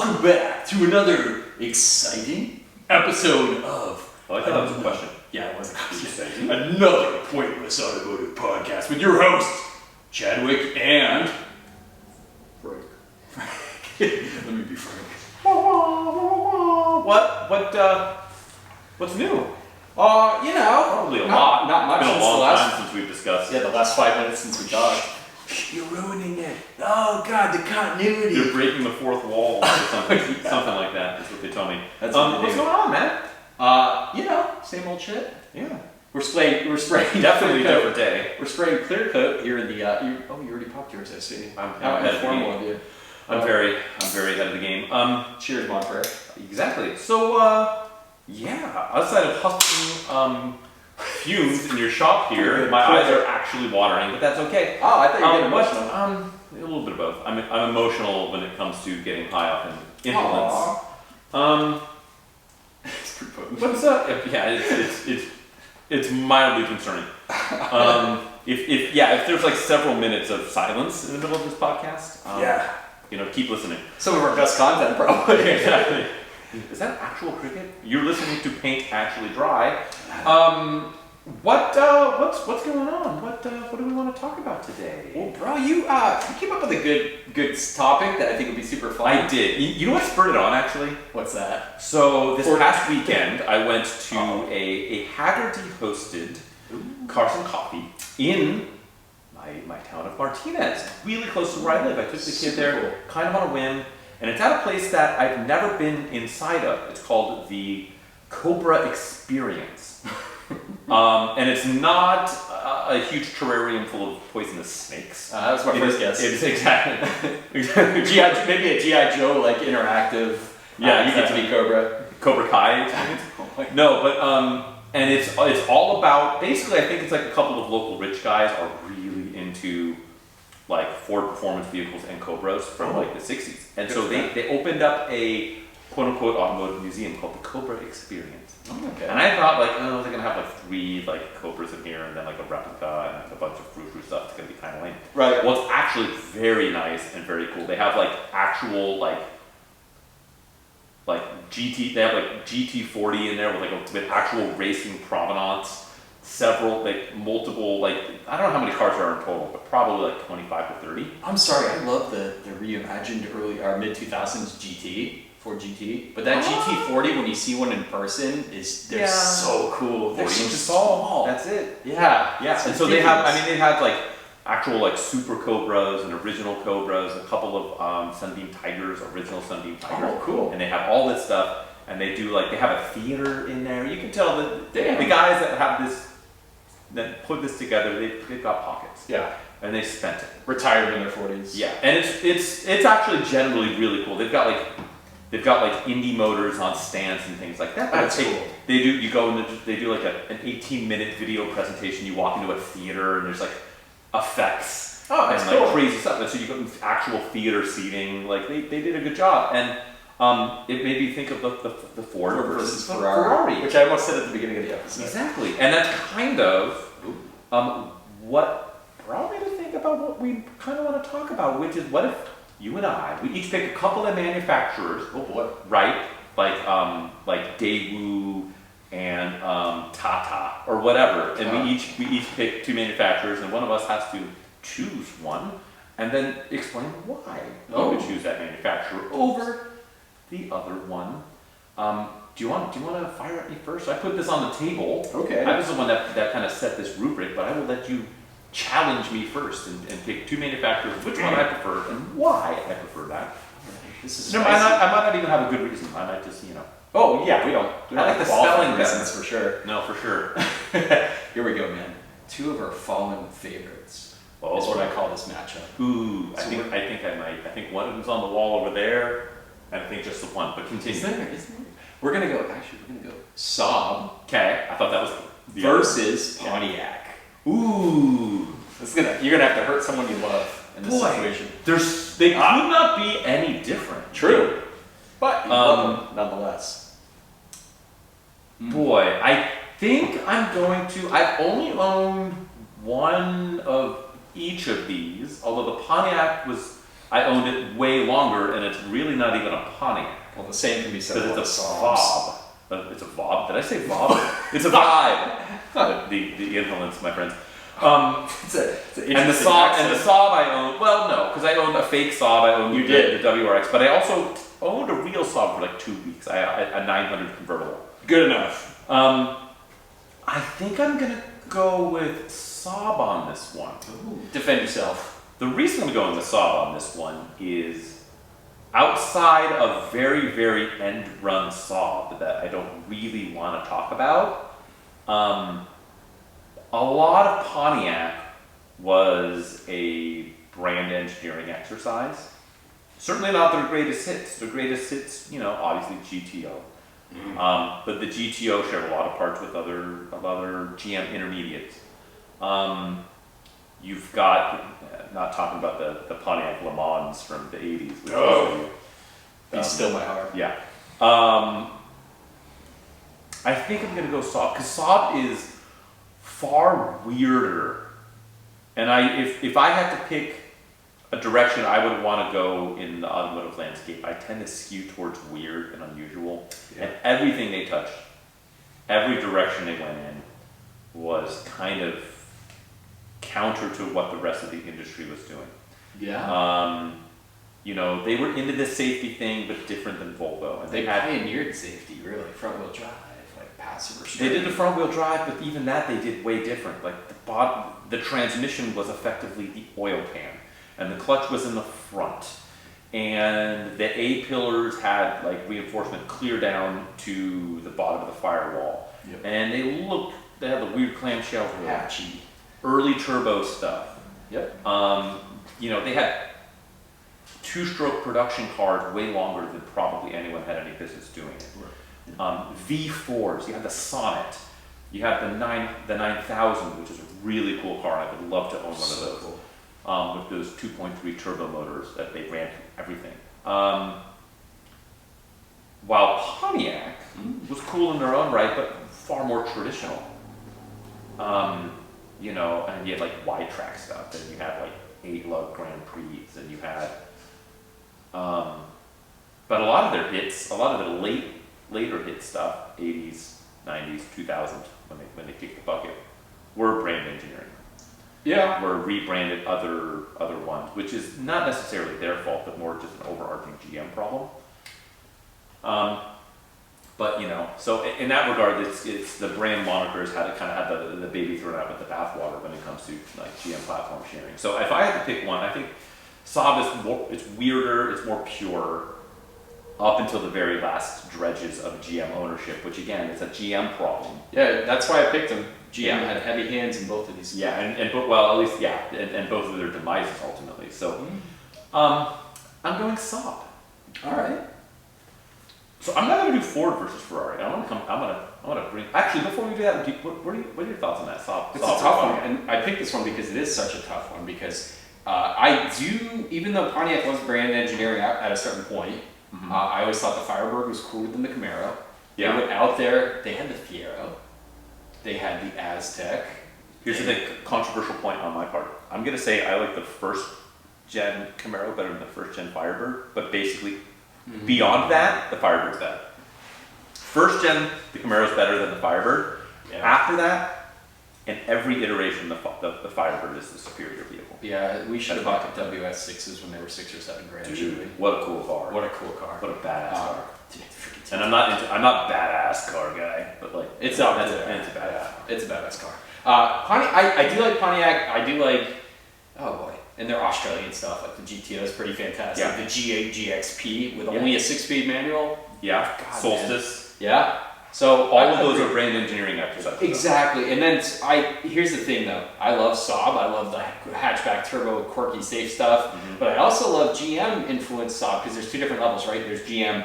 Welcome back to another exciting episode of... Oh, I thought that was a question. Yeah, it was a question. Another pointless automotive podcast with your hosts, Chadwick and... Frank. Let me be frank. What's new? Probably a lot. Not much. It's been a long time since we've discussed. Yeah, the last 5 minutes since we talked. You're ruining it. Oh God, the continuity. You're breaking the fourth wall or something. Something like that. That's what they told me. That's what's going on, man? Same old shit. Yeah. We're spraying. Definitely a different day. We're spraying clear coat here in the. You already popped yours, I see. I'm How ahead of the informal game. of you. I'm very ahead of the game. Cheers, Montreal. Exactly. So, outside of hustling fumes in your shop here, my eyes are actually watering, but that's okay. Oh, I thought you were getting emotional. A little bit of both. I'm emotional when it comes to getting high off indolence. It's pretty potent. What's up? Yeah, it's mildly concerning. If there's like several minutes of silence in the middle of this podcast, keep listening. Some of our best content, probably. Exactly. Is that actual cricket? You're listening to paint actually dry. What's going on? What do we want to talk about today? Well, bro, you came up with a good topic that I think would be super fun. I did. You know what spurred it on, actually? What's that? So this past weekend, I went to a Haggerty-hosted Cars and Coffee in my town of Martinez, really close to where I live. I took the kid there kind of on a whim, and it's at a place that I've never been inside of. It's called the Cobra Experience. And it's not a huge terrarium full of poisonous snakes. That was my first guess. It's exactly. Maybe a G.I. Joe like interactive. Yeah, you get to be Cobra. Cobra Kai. No, but and it's all about, basically I think it's like a couple of local rich guys are really into like Ford performance vehicles and Cobras from like the 60s. And so they opened up a quote unquote automotive museum called the Cobra Experience. Oh, okay. And I thought they're gonna have like 3 like Cobras in here and then like a replica and a bunch of frou-frou stuff. It's gonna be kind of lame. Right. Well, it's actually very nice and very cool. They have like actual like GT. They have like GT40 in there with actual racing provenance. Several multiple I don't know how many cars there are in total, but probably like 25 to 30. I'm sorry, I love the reimagined early or mid 2000s GT. Ford GT, but that GT40 when you see one in person they're so cool. They're 40 so inches small. That's it. Yeah. And so they have like actual like Super Cobras and original Cobras, a couple of Sunbeam Tigers, original Sunbeam Tigers. Oh, cool. And they have all this stuff, and they do they have a theater in there. You can tell that the guys that put this together, they've got pockets. Yeah. And they spent it. Retired in their 40s. Yeah. And it's actually generally really cool. They've got indie motors on stands and things like that. That's cool. They do like an 18-minute video presentation. You walk into a theater and there's like effects that's and cool. crazy stuff. And so you go to actual theater seating. Like they did a good job. And it made me think of the Ford versus Ferrari, which I almost said at the beginning of the episode. Exactly. And that's kind of what brought me to think about what we kind of want to talk about, which is what if you and we each pick a couple of manufacturers. Oh boy. Right? Like Daewoo and Tata or whatever. And we each pick 2 manufacturers, and one of us has to choose one and then explain why we would choose that manufacturer over the other one. Do you want to fire at me first? I put this on the table. Okay. I was the one that kind of set this rubric, but I will let you challenge me first and pick 2 manufacturers, which one I prefer and why I prefer that. This is I might not even have a good reason. I might just, Oh yeah, we don't. I like the spelling reasons for sure. No, for sure. Here we go, man. 2 of our fallen favorites is what I call this matchup. Ooh, I think I might. I think one of them's on the wall over there, and I think just the one. But continue. Isn't there? We're gonna go Saab. Okay, I thought that was the versus Pontiac. Ooh, you're gonna have to hurt someone you love in this situation. They could not be any different. True, but you love them nonetheless. Boy, I think I'm going to. I've only owned one of each of these, although the Pontiac was I owned it way longer, and it's really not even a Pontiac. Well, the same can be said Because about it's a Saabs. Vob. It's a Vob. Did I say Vob? It's a Vibe. the inhalants, my friends. It's an And the Saab I owned. Well, no, because I owned a fake Saab. I owned the WRX, but I also owned a real Saab for like 2 weeks. I had a 900 convertible. Good enough. I think I'm gonna go with Saab on this one. Ooh. Defend yourself. The reason I'm going with Saab on this one is outside of very, very end-run Saab that I don't really want to talk about. A lot of Pontiac was a brand engineering exercise. Certainly not their greatest hits. Their greatest hits, obviously GTO. But the GTO shared a lot of parts with other GM intermediates. You've got, not talking about the Pontiac Le Mans from the 80s. Which Beats still my heart. Yeah. I think I'm going to go Saab, because Saab is far weirder. And if I had to pick a direction I would want to go in the automotive landscape, I tend to skew towards weird and unusual. Yeah. And everything they touched, every direction they went in, was kind of counter to what the rest of the industry was doing. Yeah. They were into the safety thing, but different than Volvo. And they pioneered safety, really. Front wheel drive, like passive restraint. They did the front wheel drive, but even that they did way different. Like the transmission was effectively the oil pan, and the clutch was in the front, and the A pillars had like reinforcement clear down to the bottom of the firewall. Yep. And they had the weird clamshell hatchy, early turbo stuff. Yep. They had two-stroke production cars way longer than probably anyone had any business doing it. Right. V4s, you had the Sonnet, you had the 9000, which is a really cool car. I would love to own one of those. Cool. With those 2.3 turbo motors that they ran everything. While Pontiac was cool in their own right, but far more traditional. And you had like Y-Track stuff, and you had like 8-lug Grand Prix, and you had but a lot of their hits, a lot of the later hit stuff, 80s, 90s, 2000s, when they kicked the bucket, were brand engineering. Yeah. Were rebranded other ones, which is not necessarily their fault, but more just an overarching GM problem. So in that regard, it's the brand monikers had the baby thrown out with the bathwater when it comes to like GM platform sharing. So if I had to pick one, I think Saab it's weirder, it's more pure, up until the very last dredges of GM ownership, which again is a GM problem. Yeah, that's why I picked them. GM had heavy hands in both of these. Yeah, and both of their demises ultimately. So, I'm going Saab. All right. So I'm not going to do Ford versus Ferrari. I'm going to bring. Actually, before we do that, what are your thoughts on that Saab? It's a tough one, and I picked this one because it is such a tough one. Because I do, even though Pontiac was brand engineering at a certain point, I always thought the Firebird was cooler than the Camaro. Yeah. They went out there. They had the Fiero. They had the Aztec. Here's the thing, controversial point on my part. I'm going to say I like the first gen Camaro better than the first gen Firebird, but basically beyond that, the Firebird's better. First gen, the Camaro's better than the Firebird. Yeah. After that, in every iteration, the Firebird is the superior vehicle. Yeah, we should have bought the WS6s when they were $6 or $7 grand. Dude, what a cool car. What a cool car. What a badass car. And I'm not badass car guy, but like it's a badass. It's a badass car. I do like Pontiac. I do like and their Australian stuff like the GTO is pretty fantastic. Yeah. The G8 GXP with only a 6-speed manual. Yeah. God, Solstice. Man. Yeah. So all of those are brand engineering exercises. Exactly. And then here's the thing though. I love Saab. I love the hatchback turbo quirky safe stuff. But I also love GM influenced Saab because there's two different levels, right? There's GM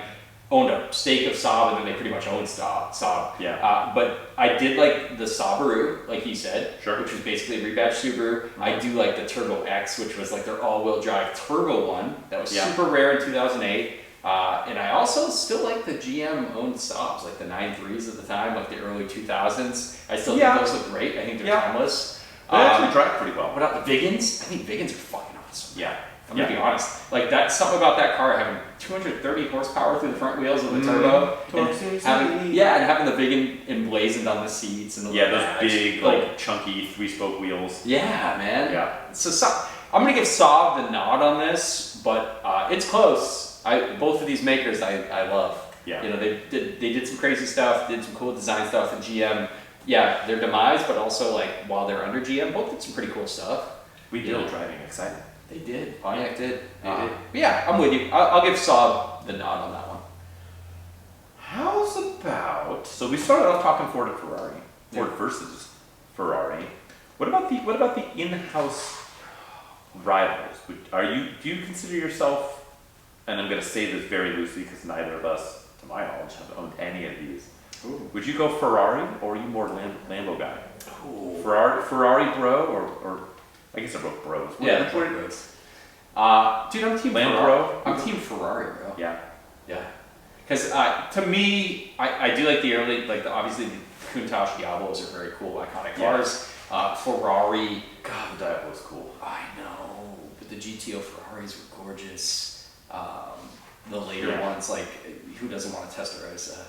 owned a stake of Saab and then they pretty much owned Saab. Yeah. But I did like the Subaru, like you said, which was basically a rebadged Subaru. I do like the Turbo X, which was like their all-wheel drive turbo one. That was super rare in 2008. And I also still like the GM-owned Saabs, like the 9.3s at the time, like the early 2000s. I still think those look great. I think they're timeless. They actually drive pretty well. What about the Vigans? I think Vigans are fucking awesome. Yeah. I'm gonna be honest. Like that's something about that car having 230 horsepower through the front wheels with the turbo, and having the big emblazoned on the seats and the those big like chunky 3-spoke wheels. Yeah, man. Yeah. So I'm gonna give Saab the nod on this, but it's close. Both of these makers I love. Yeah. You know, they did some crazy stuff, did some cool design stuff, and GM. Yeah, their demise, but also like while they're under GM, both did some pretty cool stuff. Wheel driving exciting. They did. Pontiac did. They did. Yeah, I'm with you. I'll give Saab the nod on that one. How's about? So we started off talking Ford and Ferrari. Ford versus Ferrari. What about the in-house rivals? Do you consider yourself? And I'm going to say this very loosely because neither of us, to my knowledge, have owned any of these. Ooh. Would you go Ferrari or are you more Lambo guy? Ooh. Ferrari bro or I guess I wrote bros. Yeah, bros. Dude, I'm team Lambo Ferrari. bro. I'm team Ferrari, bro. Yeah. Yeah. Because to me, I do like the early, obviously the Countach Diablos are very cool, iconic cars. Ferrari. God, the Diablo was cool. I know, but the GTO Ferraris were gorgeous. The later ones, like, who doesn't want to testarize a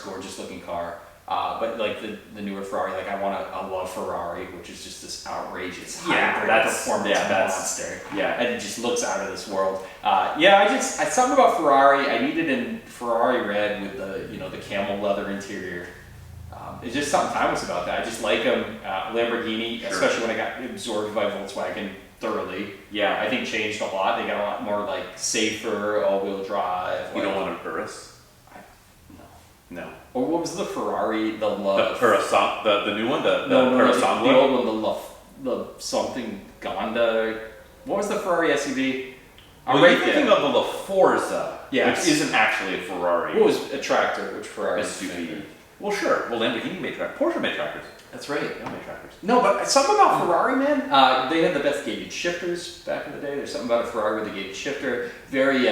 gorgeous looking car? But like the newer Ferrari, like I love Ferrari, which is just this outrageous hybrid performance monster. Yeah, and it just looks out of this world. Something about Ferrari. I need it in Ferrari red with the camel leather interior. It's just something timeless about that. I just like them. Lamborghini, especially when I got absorbed by Volkswagen thoroughly. Yeah, I think changed a lot. They got a lot more like safer all-wheel drive. You don't want an Urus? No. Or what was the Ferrari? The new one, the old one, the something Gonda. What was the Ferrari SUV? You're thinking of the La Forza, yes. Which isn't actually a Ferrari. What was a tractor? Which Ferrari SUV? Well, sure. Well, Lamborghini made tractors. Porsche made tractors. That's right. They all made tractors. No, but something about Ferrari, man. They had the best gated shifters back in the day. There's something about a Ferrari with a gated shifter. Very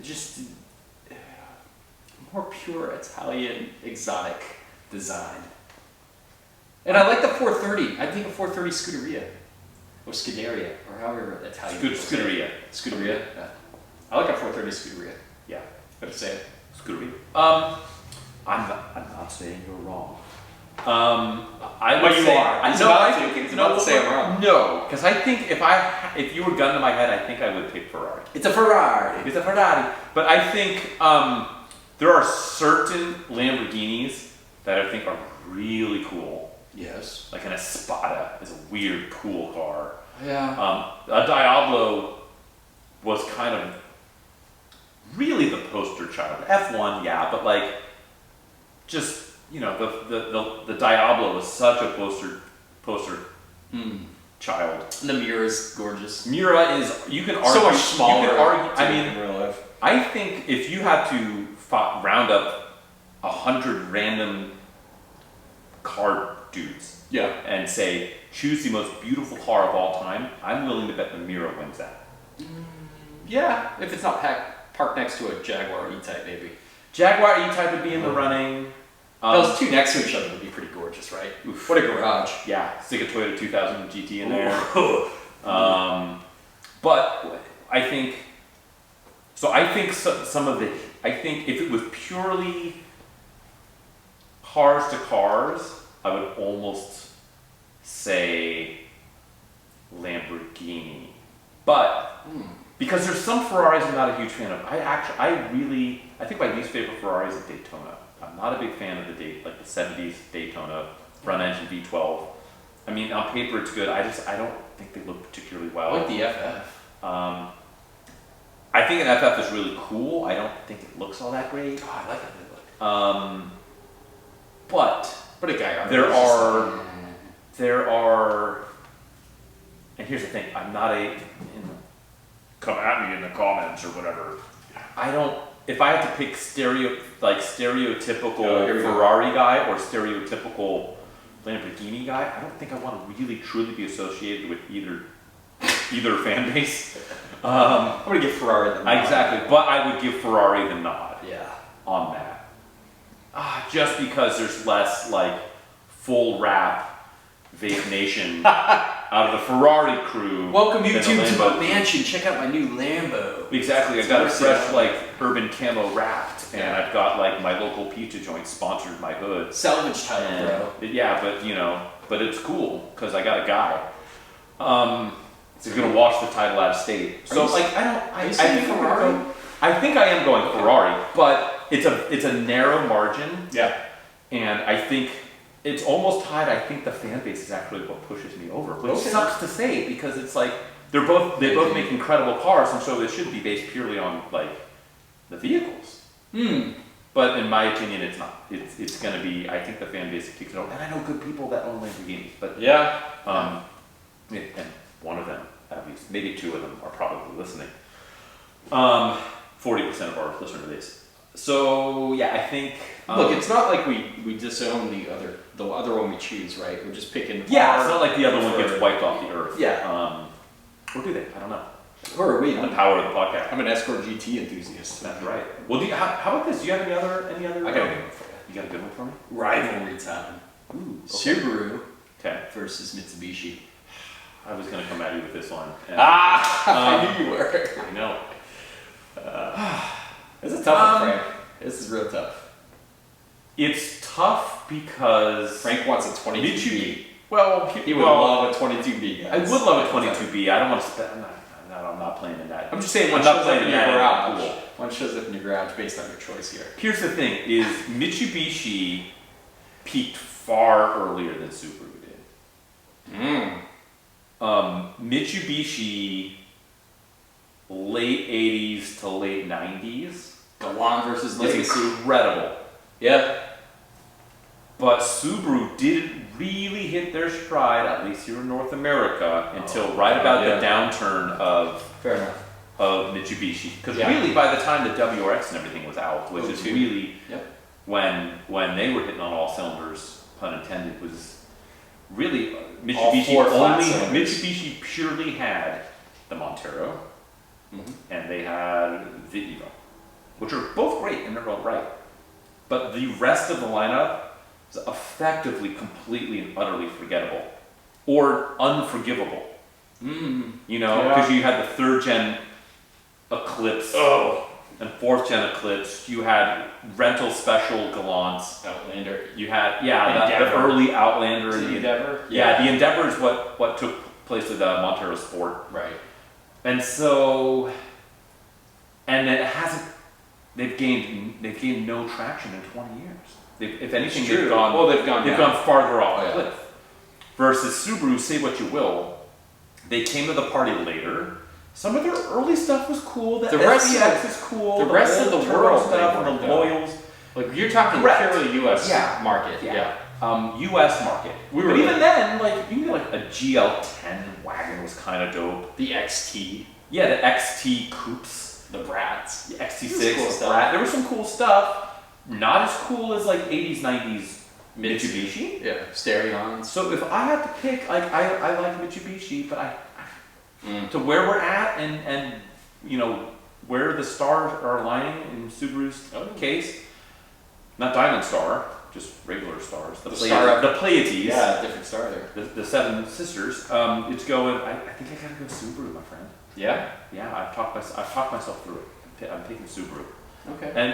just more pure Italian exotic design. And I like the 430. I think a 430 Scuderia or Scuderia or however Italian. Scuderia. Scuderia. Yeah. I like a 430 Scuderia. Yeah. Better say it. Scuderia. I'm not saying you're wrong. I would say, are. I'm about to say I'm wrong. No, because I think if you were gun to my head, I think I would pick Ferrari. It's a Ferrari. It's a Ferrari. But I think there are certain Lamborghinis that I think are really cool. Yes. Like an Espada is a weird, cool car. Yeah. A Diablo was kind of really the poster child. F1, yeah, but like just the Diablo was such a poster child. And the Miura is gorgeous. Miura is, you can argue, so much smaller. You can argue, I mean, in real life. I think if you had to round up 100 random car dudes, and say choose the most beautiful car of all time, I'm willing to bet the Miura wins that. Yeah, if it's not parked next to a Jaguar E-Type, maybe. Jaguar E-Type would be in the running. Those two next to each other would be pretty gorgeous, right? Oof. What a garage. Yeah, stick a Toyota 2000 GT in there. But I think some of it, I think if it was purely cars to cars, I would almost say Lamborghini. But because there's some Ferraris I'm not a huge fan of. I think my least favorite Ferrari is a Daytona. I'm not a big fan of the 70s Daytona front engine V12. I mean, on paper it's good. I don't think they look particularly well. I like the FF. I think an FF is really cool. I don't think it looks all that great. Oh, I like how they look. But a guy there are, and here's the thing. I'm not come at me in the comments or whatever. If I had to pick stereotypical Ferrari guy or stereotypical Lamborghini guy, I don't think I want to really truly be associated with either fan base. I'm gonna give Ferrari the nod. Exactly, but I would give Ferrari the nod. Yeah. On that, just because there's less like full wrap Vape Nation out of the Ferrari crew. Welcome than the YouTube to Lambo my mansion. Check out my new Lambo. Exactly. I got a fresh like urban camo wrapped, and I've got like my local pizza joint sponsored my hood. Salvage title, bro. Yeah, but but it's cool because I got a guy. He's gonna wash the title out of state. So I think Ferrari. I think I am going Ferrari, but it's a narrow margin. Yeah. And I think it's almost tied. I think the fan base is actually what pushes me over, which sucks to say because it's like they both make incredible cars, and so it should be based purely on like the vehicles. But in my opinion, it's not. It's going to be. I think the fan base kicks it over, and I know good people that own Lamborghinis, but and one of them, at least, maybe two of them are probably listening. 40% of our listener base. So yeah, I think. Look, it's not like we disown the other one we choose, right? We're just picking. Yeah, it's not like the other one gets wiped off the earth. Yeah. Or do they? I don't know. Who are we? The power of the podcast. I'm an Escort GT enthusiast. That's right. Well, how about this? Do you have any other? I got a good one for you. You got a good one for me? Rivalry time. Ooh. Subaru Okay. versus Mitsubishi. I was gonna come at you with this one. I knew you were. I know. It's a tough one, Frank. This is real tough. It's tough because Frank wants a 22B. Well, He would love a 22B. I would love a 22B. I don't want to spend. I'm not playing in that. I'm just saying, one shows up in your garage. One shows up in your garage based on your choice here. Here's the thing: is Mitsubishi peaked far earlier than Subaru did. Mitsubishi late 80s to late 90s. Galan versus It's Legacy. incredible. Yeah. But Subaru didn't really hit their stride, at least here in North America, until right about the downturn of Fair enough. of Mitsubishi. Because really, by the time the WRX and everything was out, which is really when they were hitting on all cylinders, pun intended, was really Mitsubishi purely had the Montero, and they had the Evo, which are both great in their own right. But the rest of the lineup was effectively, completely, and utterly forgettable, or unforgivable. Because you had the third gen Eclipse and fourth gen Eclipse. You had rental special Gallants. Outlander. You had the early Outlander and the Endeavor. Yeah, the Endeavor is what took place with Montero Sport. Right. And so, and it hasn't. They've gained no traction in 20 years. If anything, they've gone farther off the cliff. Versus Subaru, say what you will, they came to the party later. Some of their early stuff was cool. The SVX is cool. The rest of the world stuff and the Loyals. Like you're talking purely U.S. market. U.S. market. But even then, like you can get like a GL10 wagon was kind of dope. The XT. Yeah, the XT coupes. The Brats. The XT6. Cool Brat. There was some cool stuff. Not as cool as like 80s, 90s Mitsubishi. Yeah, Stereons. So if I had to pick, like I like Mitsubishi, but to where we're at and where the stars are aligning in Subaru's case, not Diamond Star, just regular stars. The Pleiades. Yeah, different star there. The Seven Sisters. It's going. I think I gotta go Subaru, my friend. Yeah. Yeah, I've talked myself through it. I'm taking Subaru. Okay. And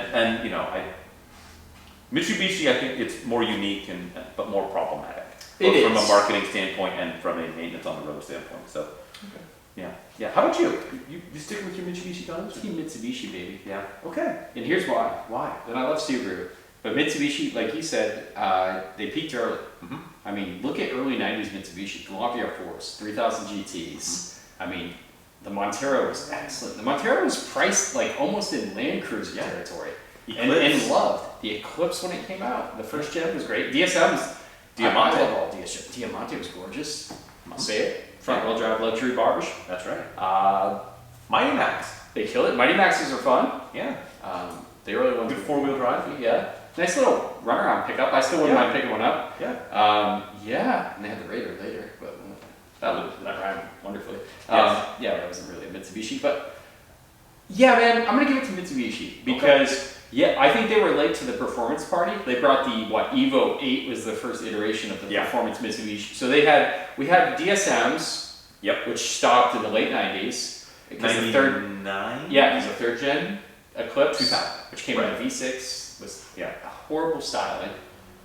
Mitsubishi, I think it's more unique but more problematic. Both from a marketing standpoint and from a maintenance on the road standpoint. So, yeah. How about you? You sticking with your Mitsubishi guns? Team Mitsubishi, baby. Yeah. Okay. And here's why. Why? And I love Subaru, but Mitsubishi, like you said, they peaked early. I mean, look at early '90s Mitsubishi, Columbia Force, 3000 GTs. I mean, the Montero was excellent. The Montero was priced like almost in Land Cruiser territory. And loved. The Eclipse when it came out. The first gen was great. DSM's Diamante. I love all DSM. Diamante was gorgeous. I'll say it. Front wheel drive luxury barge. That's right. Mighty Max. They killed it. Mighty Maxes are fun. Yeah. They really want good 4-wheel drive. Yeah. Nice little runaround pickup. I still wouldn't mind picking one up. Yeah. And they had the Raider later, but that ran wonderfully. That wasn't really a Mitsubishi, but yeah, man, I'm gonna give it to Mitsubishi because Yeah, I think they were late to the performance party. They brought the Evo 8 was the first iteration of the performance Mitsubishi. So we had DSMs, which stopped in the late 90s. 99? Yeah, it was a third gen Eclipse, 2000, which came out of V6. Was a horrible styling.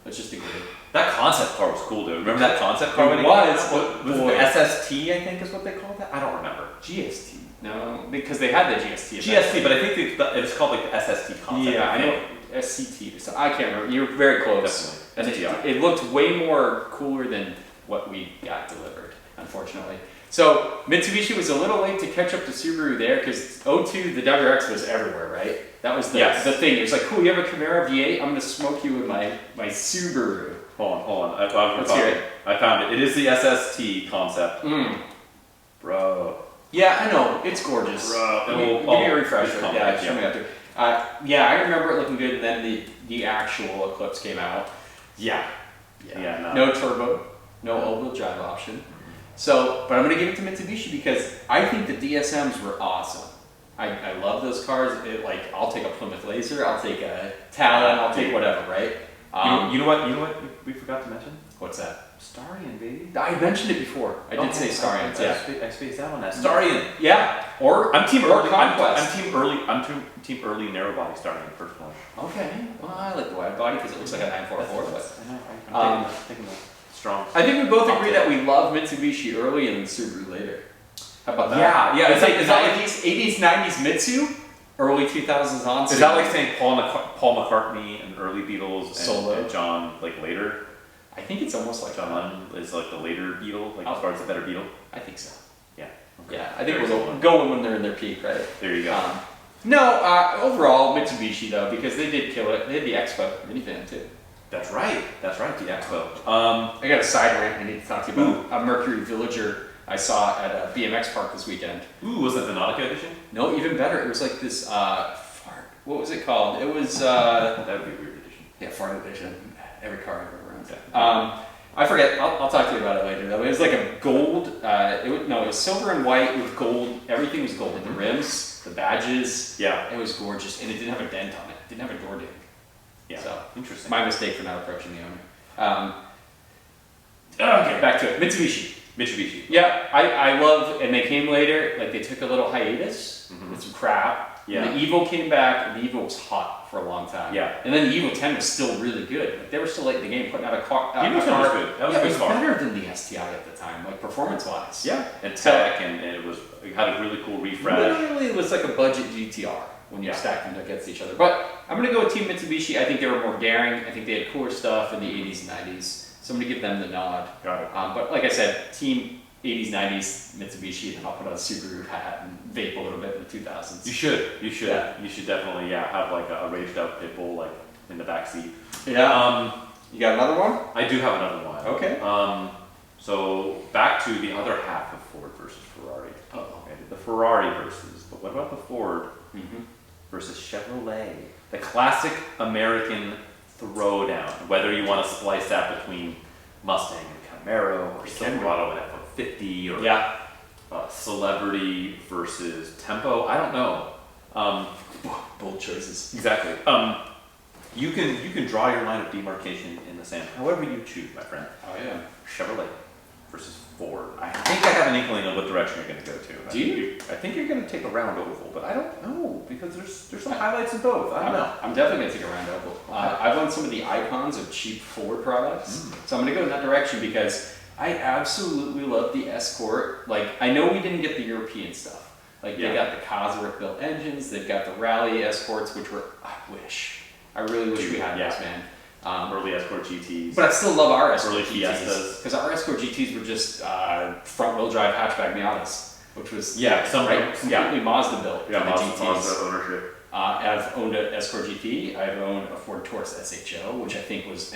Let's just agree. That concept car was cool, dude. Remember that concept car? It was. Was it SST, I think is what they called that? I don't remember. GST. No, because they had the GST. GST, but I think it's called like the SST concept. Yeah, I know. SCT. So I can't remember. You're very close. Definitely. And it looked way more cooler than what we got delivered, unfortunately. So Mitsubishi was a little late to catch up to Subaru there because 02, the WRX was everywhere, right? That was the thing. It was like, cool, you have a Camaro V8, I'm going to smoke you with my Subaru. Hold on. I found it. It is the SST concept. Bro. Yeah, I know. It's gorgeous. Bro. Give me a refresher. Show me after. I remember it looking good, and then the actual Eclipse came out. No turbo, no all-wheel drive option. So, but I'm going to give it to Mitsubishi because I think the DSMs were awesome. I love those cars. I'll take a Plymouth Laser, I'll take a Talon, I'll take whatever, right? You know what we forgot to mention? What's that? Starion, baby. I mentioned it before. I did say Starion. I spaced out on that. Starion. Yeah. I'm team early. Conquest. I'm team early narrow body Starion personally. Okay. Well, I like the wide body because it looks like a 944. I'm thinking strong. I think we both agree that we love Mitsubishi early and Subaru later. How about that? Yeah. Is that like 80s, 90s Mitsu? Early 2000s on? Is that like saying Paul McCartney and early Beatles and John later? I think it's almost like John is like the later Beatle, as far as the better Beatle? I think so. Yeah. Okay. Yeah, I think we're going when they're in their peak, right? There you go. Overall, Mitsubishi though, because they did kill it. They had the Expo minivan too. That's right, the Expo. I got a side rant I need to talk to you about. A Mercury Villager I saw at a BMX park this weekend. Ooh, was it the Nautica edition? No, even better. It was like this, what was it called? It was, that would be a weird edition. Yeah, fart edition. Every car I've ever owned. I forget, I'll talk to you about it later though. It was like a gold, it was silver and white with gold. Everything was gold. The rims, the badges. Yeah. It was gorgeous. And it didn't have a dent on it. It didn't have a door ding. Yeah. So, interesting. My mistake for not approaching the owner. Okay, back to it. Mitsubishi. Yeah, I love, and they came later, they took a little hiatus with some crap. Yeah. And the Evo came back, and the Evo was hot for a long time. Yeah. And then the Evo 10 was still really good. They were still late in the game, putting out a car. Evo 10 was good. That was a good car. It was better than the STI at the time, performance-wise. Yeah. And tech, and it had a really cool refresh. Literally, it was like a budget GTR when you stacked them against each other. But I'm going to go with Team Mitsubishi. I think they were more daring. I think they had cooler stuff in the 80s and 90s. So I'm going to give them the nod. Got it. But like I said, Team 80s, 90s Mitsubishi, and I'll put on a Subaru hat and vape a little bit in the 2000s. You should. Yeah. You should definitely, have a raged out pit bull in the back seat. Yeah. You got another one? I do have another one. Okay. So back to the other half of Ford versus Ferrari. Okay, the Ferrari versus, but what about the Ford versus Chevrolet? The classic American throwdown. Whether you want to splice that between Mustang and Camaro, or Silverado and F-150, or Celebrity versus Tempo. I don't know. Bold choices. Exactly. You can draw your line of demarcation in the sand however you choose, my friend. Oh yeah. Chevrolet versus Ford. I think I have an inkling of what direction you're going to go to. Do you? I think you're going to take a round oval, but I don't know because there's some highlights in both. I don't know. I'm definitely going to take a round oval. I've owned some of the icons of cheap Ford products, so I'm going to go in that direction because I absolutely love the Escort. I know we didn't get the European stuff. They got the Cosworth built engines. They've got the Rally Escorts, which were I really wish we had those, man. Early Escort GTs. But I still love our Escort early GTs. Fiestas. Because our Escort GTs were just front-wheel drive hatchback Miatas, which was completely Mazda built. Yeah, Mazda ownership. I've owned an Escort GT. I've owned a Ford Taurus SHO, which I think was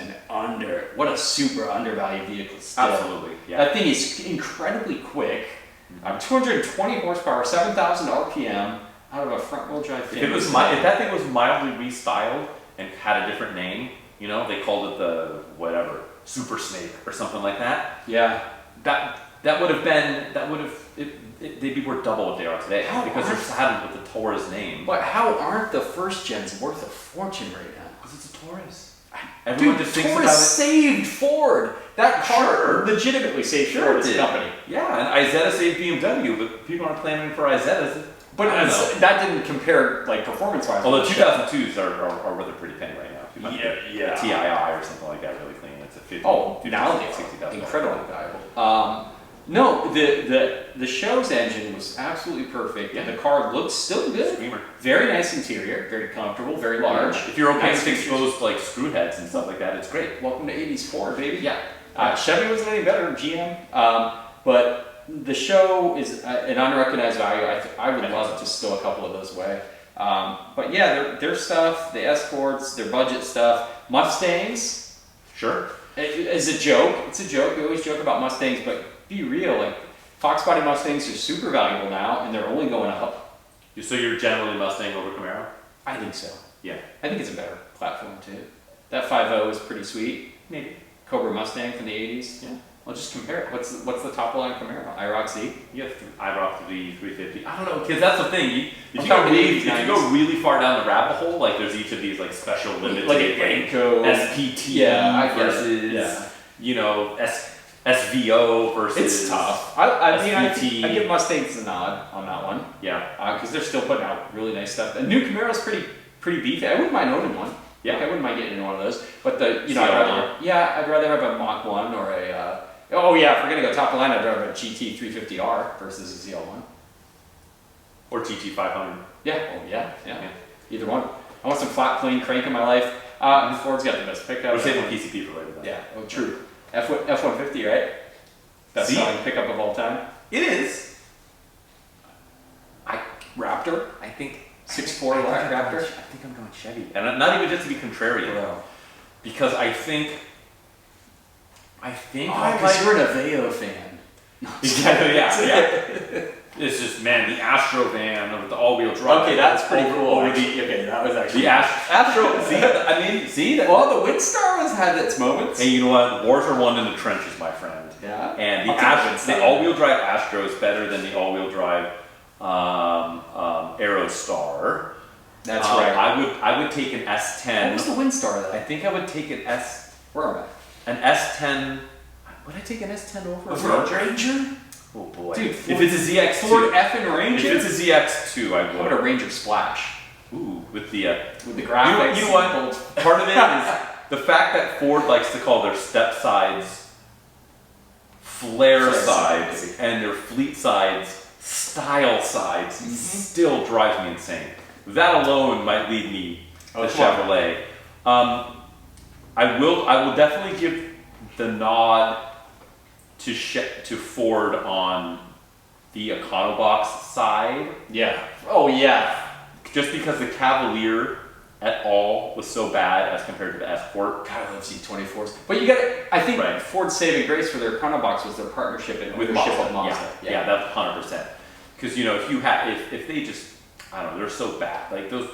what a super undervalued vehicle still. Absolutely. Yeah. That thing is incredibly quick. 220 horsepower, 7,000 RPM out of a front-wheel drive. If that thing was mildly restyled and had a different name, they called it the Super Snake or something like that. Yeah. That would have they'd be worth double what they are today because they're saddled with the Taurus name. But how aren't the first gens worth a fortune right now? Because it's a Taurus. Everyone just thinks about it. Saved Ford. That car legitimately saved Ford as a company. Yeah, and Isetta saved BMW, but people aren't clamoring for Izettas. But that didn't compare like performance-wise. Although 2002s are worth a pretty penny right now. Yeah. TII or something like that, really clean. It's a 50. Oh, now they $60,000. incredibly valuable. No, the show's engine was absolutely perfect, and the car looks still good. Screamer. Very nice interior, very comfortable, very large. If you're okay with exposed like screw heads and stuff like that, it's great. Welcome to 80s Ford, baby. Yeah. Chevy wasn't any better than GM, but the show is an unrecognized value. I would love to stow a couple of those away. But yeah, their stuff, the Escorts, their budget stuff, Mustangs. Sure. It's a joke. It's a joke. We always joke about Mustangs, but be real. Like Fox body Mustangs are super valuable now, and they're only going up. So you're generally Mustang over Camaro? I think so. Yeah. I think it's a better platform too. That 5.0 is pretty sweet. Maybe. Cobra Mustang from the 80s. Yeah. Well, just compare it. What's the top line Camaro? IROC Z? You have IROC the 350. I don't know, because that's the thing. If you go really far down the rabbit hole, like there's each of these like special limited, like SPT versus you know SVO versus. It's tough. I give Mustangs a nod on that one. Yeah. Because they're still putting out really nice stuff. And new Camaro's pretty beefy. I wouldn't mind owning one. Yeah. Like, I wouldn't mind getting into one of those. But I'd rather have a Mach 1 or a. If we're gonna go top of the line, I'd rather have a GT 350R versus a ZL1. Or GT 500. Yeah. Either one. I want some flat plane crank in my life. Ford's got the best pickup. We're saving PCP for later. Yeah. Oh, true. F-150, right? Best selling pickup of all time. It is. Raptor. I think 6.4 Raptor. I think I'm going Chevy, and not even just to be contrarian, because I think. Because you're an Aveo fan. Exactly. Yeah. It's just the Astro van with the all-wheel drive. Okay, that's pretty cool. That was actually the Astro. See. Well, the Windstar has had its moments. Hey, you know what? Wars are won in the trenches, my friend. Yeah. And the all-wheel drive Astro is better than the all-wheel drive Aerostar. That's right. I would take an S10. What was the Windstar though? I think I would take an S. Where am I? An S10. Would I take an S10 over a Ranger? Oh boy. Dude, if it's a ZX2. Ford F and Ranger? If it's a ZX2, I would. How about a Ranger Splash? Ooh, with the graphics. You know what? Part of it is the fact that Ford likes to call their step sides flare sides and their fleet sides style sides still drives me insane. That alone might lead me to Chevrolet. I will definitely give the nod to Ford on the Econobox side. Yeah. Oh yeah. Just because the Cavalier at all was so bad as compared to the Escort. God, I love C24s. But you got to, I think Ford's saving grace for their Econobox was their partnership and with Mazda. Yeah, that's 100%. Because if they just, I don't know, they're so bad. Like those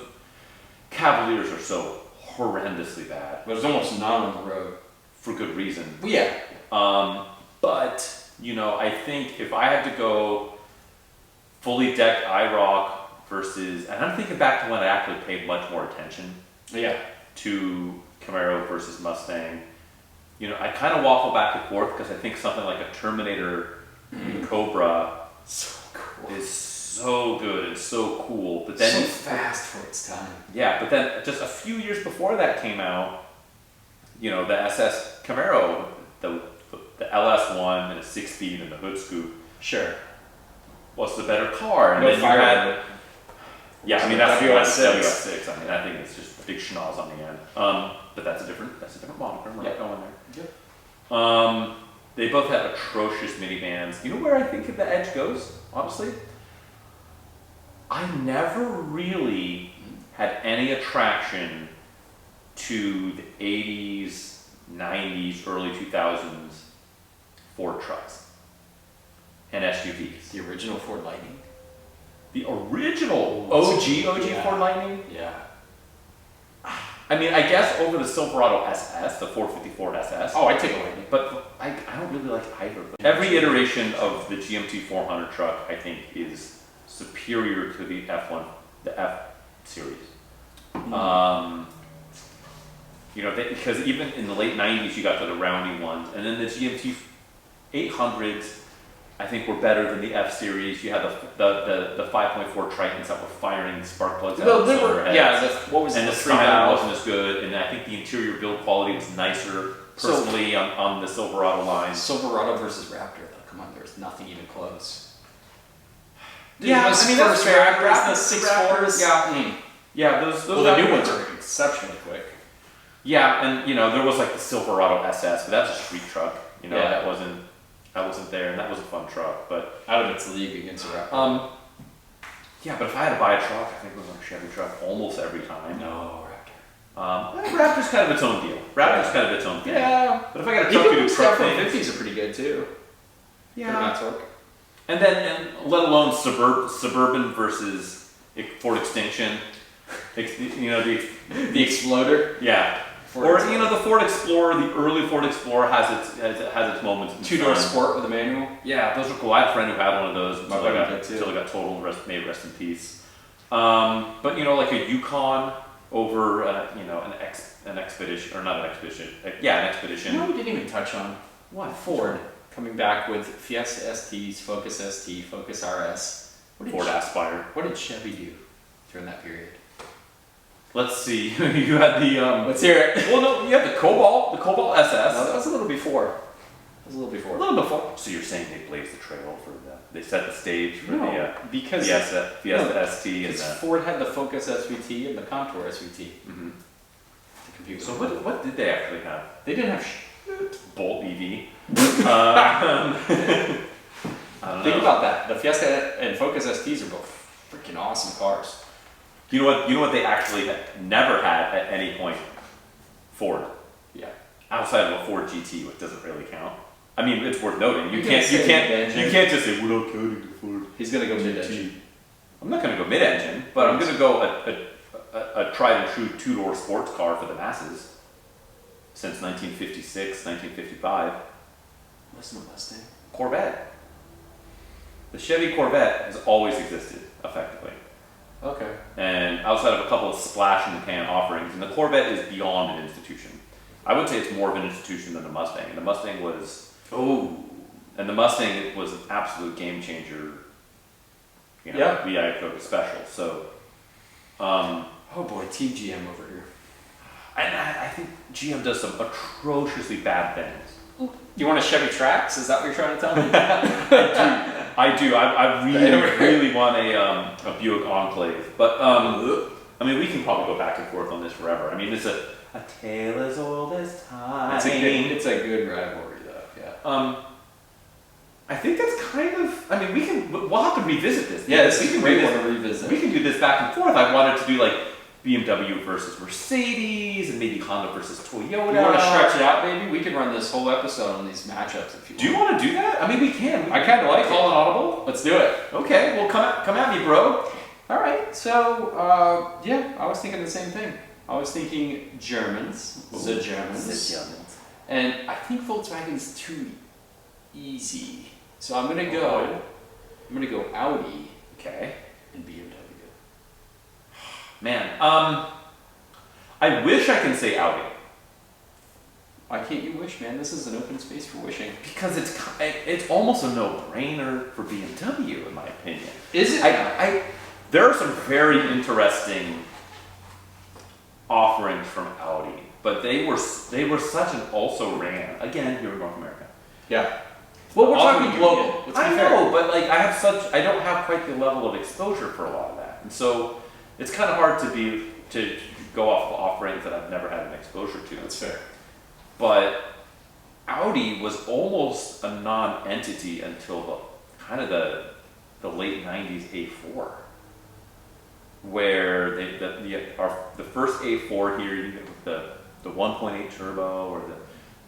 Cavaliers are so horrendously bad. There's almost none on the road. For good reason. Well, yeah. But, I think if I had to go fully decked IROC versus, and I'm thinking back to when I actually paid much more attention to Camaro versus Mustang, I kind of waffle back and forth because I think something like a Terminator Cobra is so good and so cool. But then so fast for its time. Yeah, but then just a few years before that came out, the SS Camaro, the LS1 and a 6-speed and the hood scoop. Sure. Was the better car. And no then fire. You had, yeah, I mean that's WS6. I mean that thing is just big schnoz on the end. But that's a different moniker. We're not going there. Yep. They both have atrocious minivans. You know where I think the edge goes, honestly? I never really had any attraction to the 80s, 90s, early 2000s Ford trucks and SUVs. The original Ford Lightning? The original OG Ford Lightning? Yeah. I mean, I guess over the Silverado SS, the 454 SS. Oh, I take a Lightning. But I don't really like either of them. Every iteration of the GMT 400 truck, I think, is superior to the F1, the F series. You know, because even in the late 90s, you got to the roundy ones, and then the GMT 800s, I think, were better than the F series. You had the 5.4 Tritons that were firing spark plugs out of the cylinder heads. What was and the styling wasn't as good, and I think the interior build quality was nicer, personally, on the Silverado line. Silverado versus Raptor, though. Come on, there's nothing even close. Yeah, I mean, that's fair. The 6.4s. Yeah. Yeah, those well, the new ones are exceptionally quick. Yeah, and you know, there was like the Silverado SS, but that's a street truck. You know, that wasn't there, and that was a fun truck, but out of its league against a Raptor. Yeah, but if I had to buy a truck, I think it was like a Chevy truck almost every time. No, Raptor. Raptor's kind of its own deal. Raptor's kind of its own thing. Yeah, but if I got a truck to do truck things, F-150s are pretty good too. Yeah. Torque. And let alone suburban versus Ford Extinction. You know, the Exploder. Yeah. Or you know, the Ford Explorer, the early Ford Explorer has its moments. Two-door sport with a manual. Yeah, those are cool. I had a friend who had one of those until it got totaled. May rest in peace. But you know, like a Yukon over you know, an Expedition, or not an Expedition. Yeah, an Expedition. You know, we didn't even touch on what Ford coming back with Fiesta STs, Focus ST, Focus RS. Ford Aspire. What did Chevy do during that period? Let's see. You had the. Let's hear it. Well, no, you had the Cobalt SS. No, that was a little before. A little before. So you're saying they blazed the trail for they set the stage for because Fiesta ST and Ford had the Focus SVT and the Contour SVT. Mm-hmm. So what did they actually have? They didn't have Bolt EV. I don't know. Think about that. The Fiesta and Focus STs are both freaking awesome cars. You know what they actually never had at any point? Ford. Yeah. Outside of a Ford GT, which doesn't really count. I mean, it's worth noting. You can't just say we're not counting the Ford. He's gonna go mid-engine. I'm not gonna go mid-engine, but I'm gonna go a tried and true two-door sports car for the masses. Since 1956, 1955. Listen to Mustang. Corvette. The Chevy Corvette has always existed, effectively. Okay. And outside of a couple of splash-in-the-pan offerings, and the Corvette is beyond an institution. I would say it's more of an institution than the Mustang. And the Mustang was... And the Mustang was an absolute game changer. You know, VI Coke special. So... oh boy, Team GM over here. And I think GM does some atrociously bad things. You want a Chevy Trax? Is that what you're trying to tell me? I do. I really want a Buick Enclave. But, I mean, we can probably go back and forth on this forever. I mean, it's a tale as old as time. It's a good rivalry, though, yeah. I think that's kind of, I mean, we'll have to revisit this. Yes, we can revisit. We can do this back and forth. I wanted to do, like, BMW versus Mercedes, and maybe Honda versus Toyota. You want to stretch it out, baby? We can run this whole episode on these matchups if you want. Do you want to do that? I mean, we can. I kind of like call an audible. Let's do it. Okay, well, come at me, bro. All right. So, yeah, I was thinking the same thing. I was thinking Germans, the Germans, and I think Volkswagen's too easy. So I'm gonna go Audi. Okay. And BMW. Man, I wish I can say Audi. Why can't you wish, man? This is an open space for wishing. Because it's almost a no-brainer for BMW, in my opinion. Is it? There are some very interesting offerings from Audi, but they were such an also-ran, again, here in North America. Yeah. Well, we're talking global. I know, but like I don't have quite the level of exposure for a lot of that, and so it's kind of hard to go off of offerings that I've never had an exposure to. That's fair. But Audi was almost a non-entity until the late '90s A4, where the first A4 here, you get the 1.8 turbo or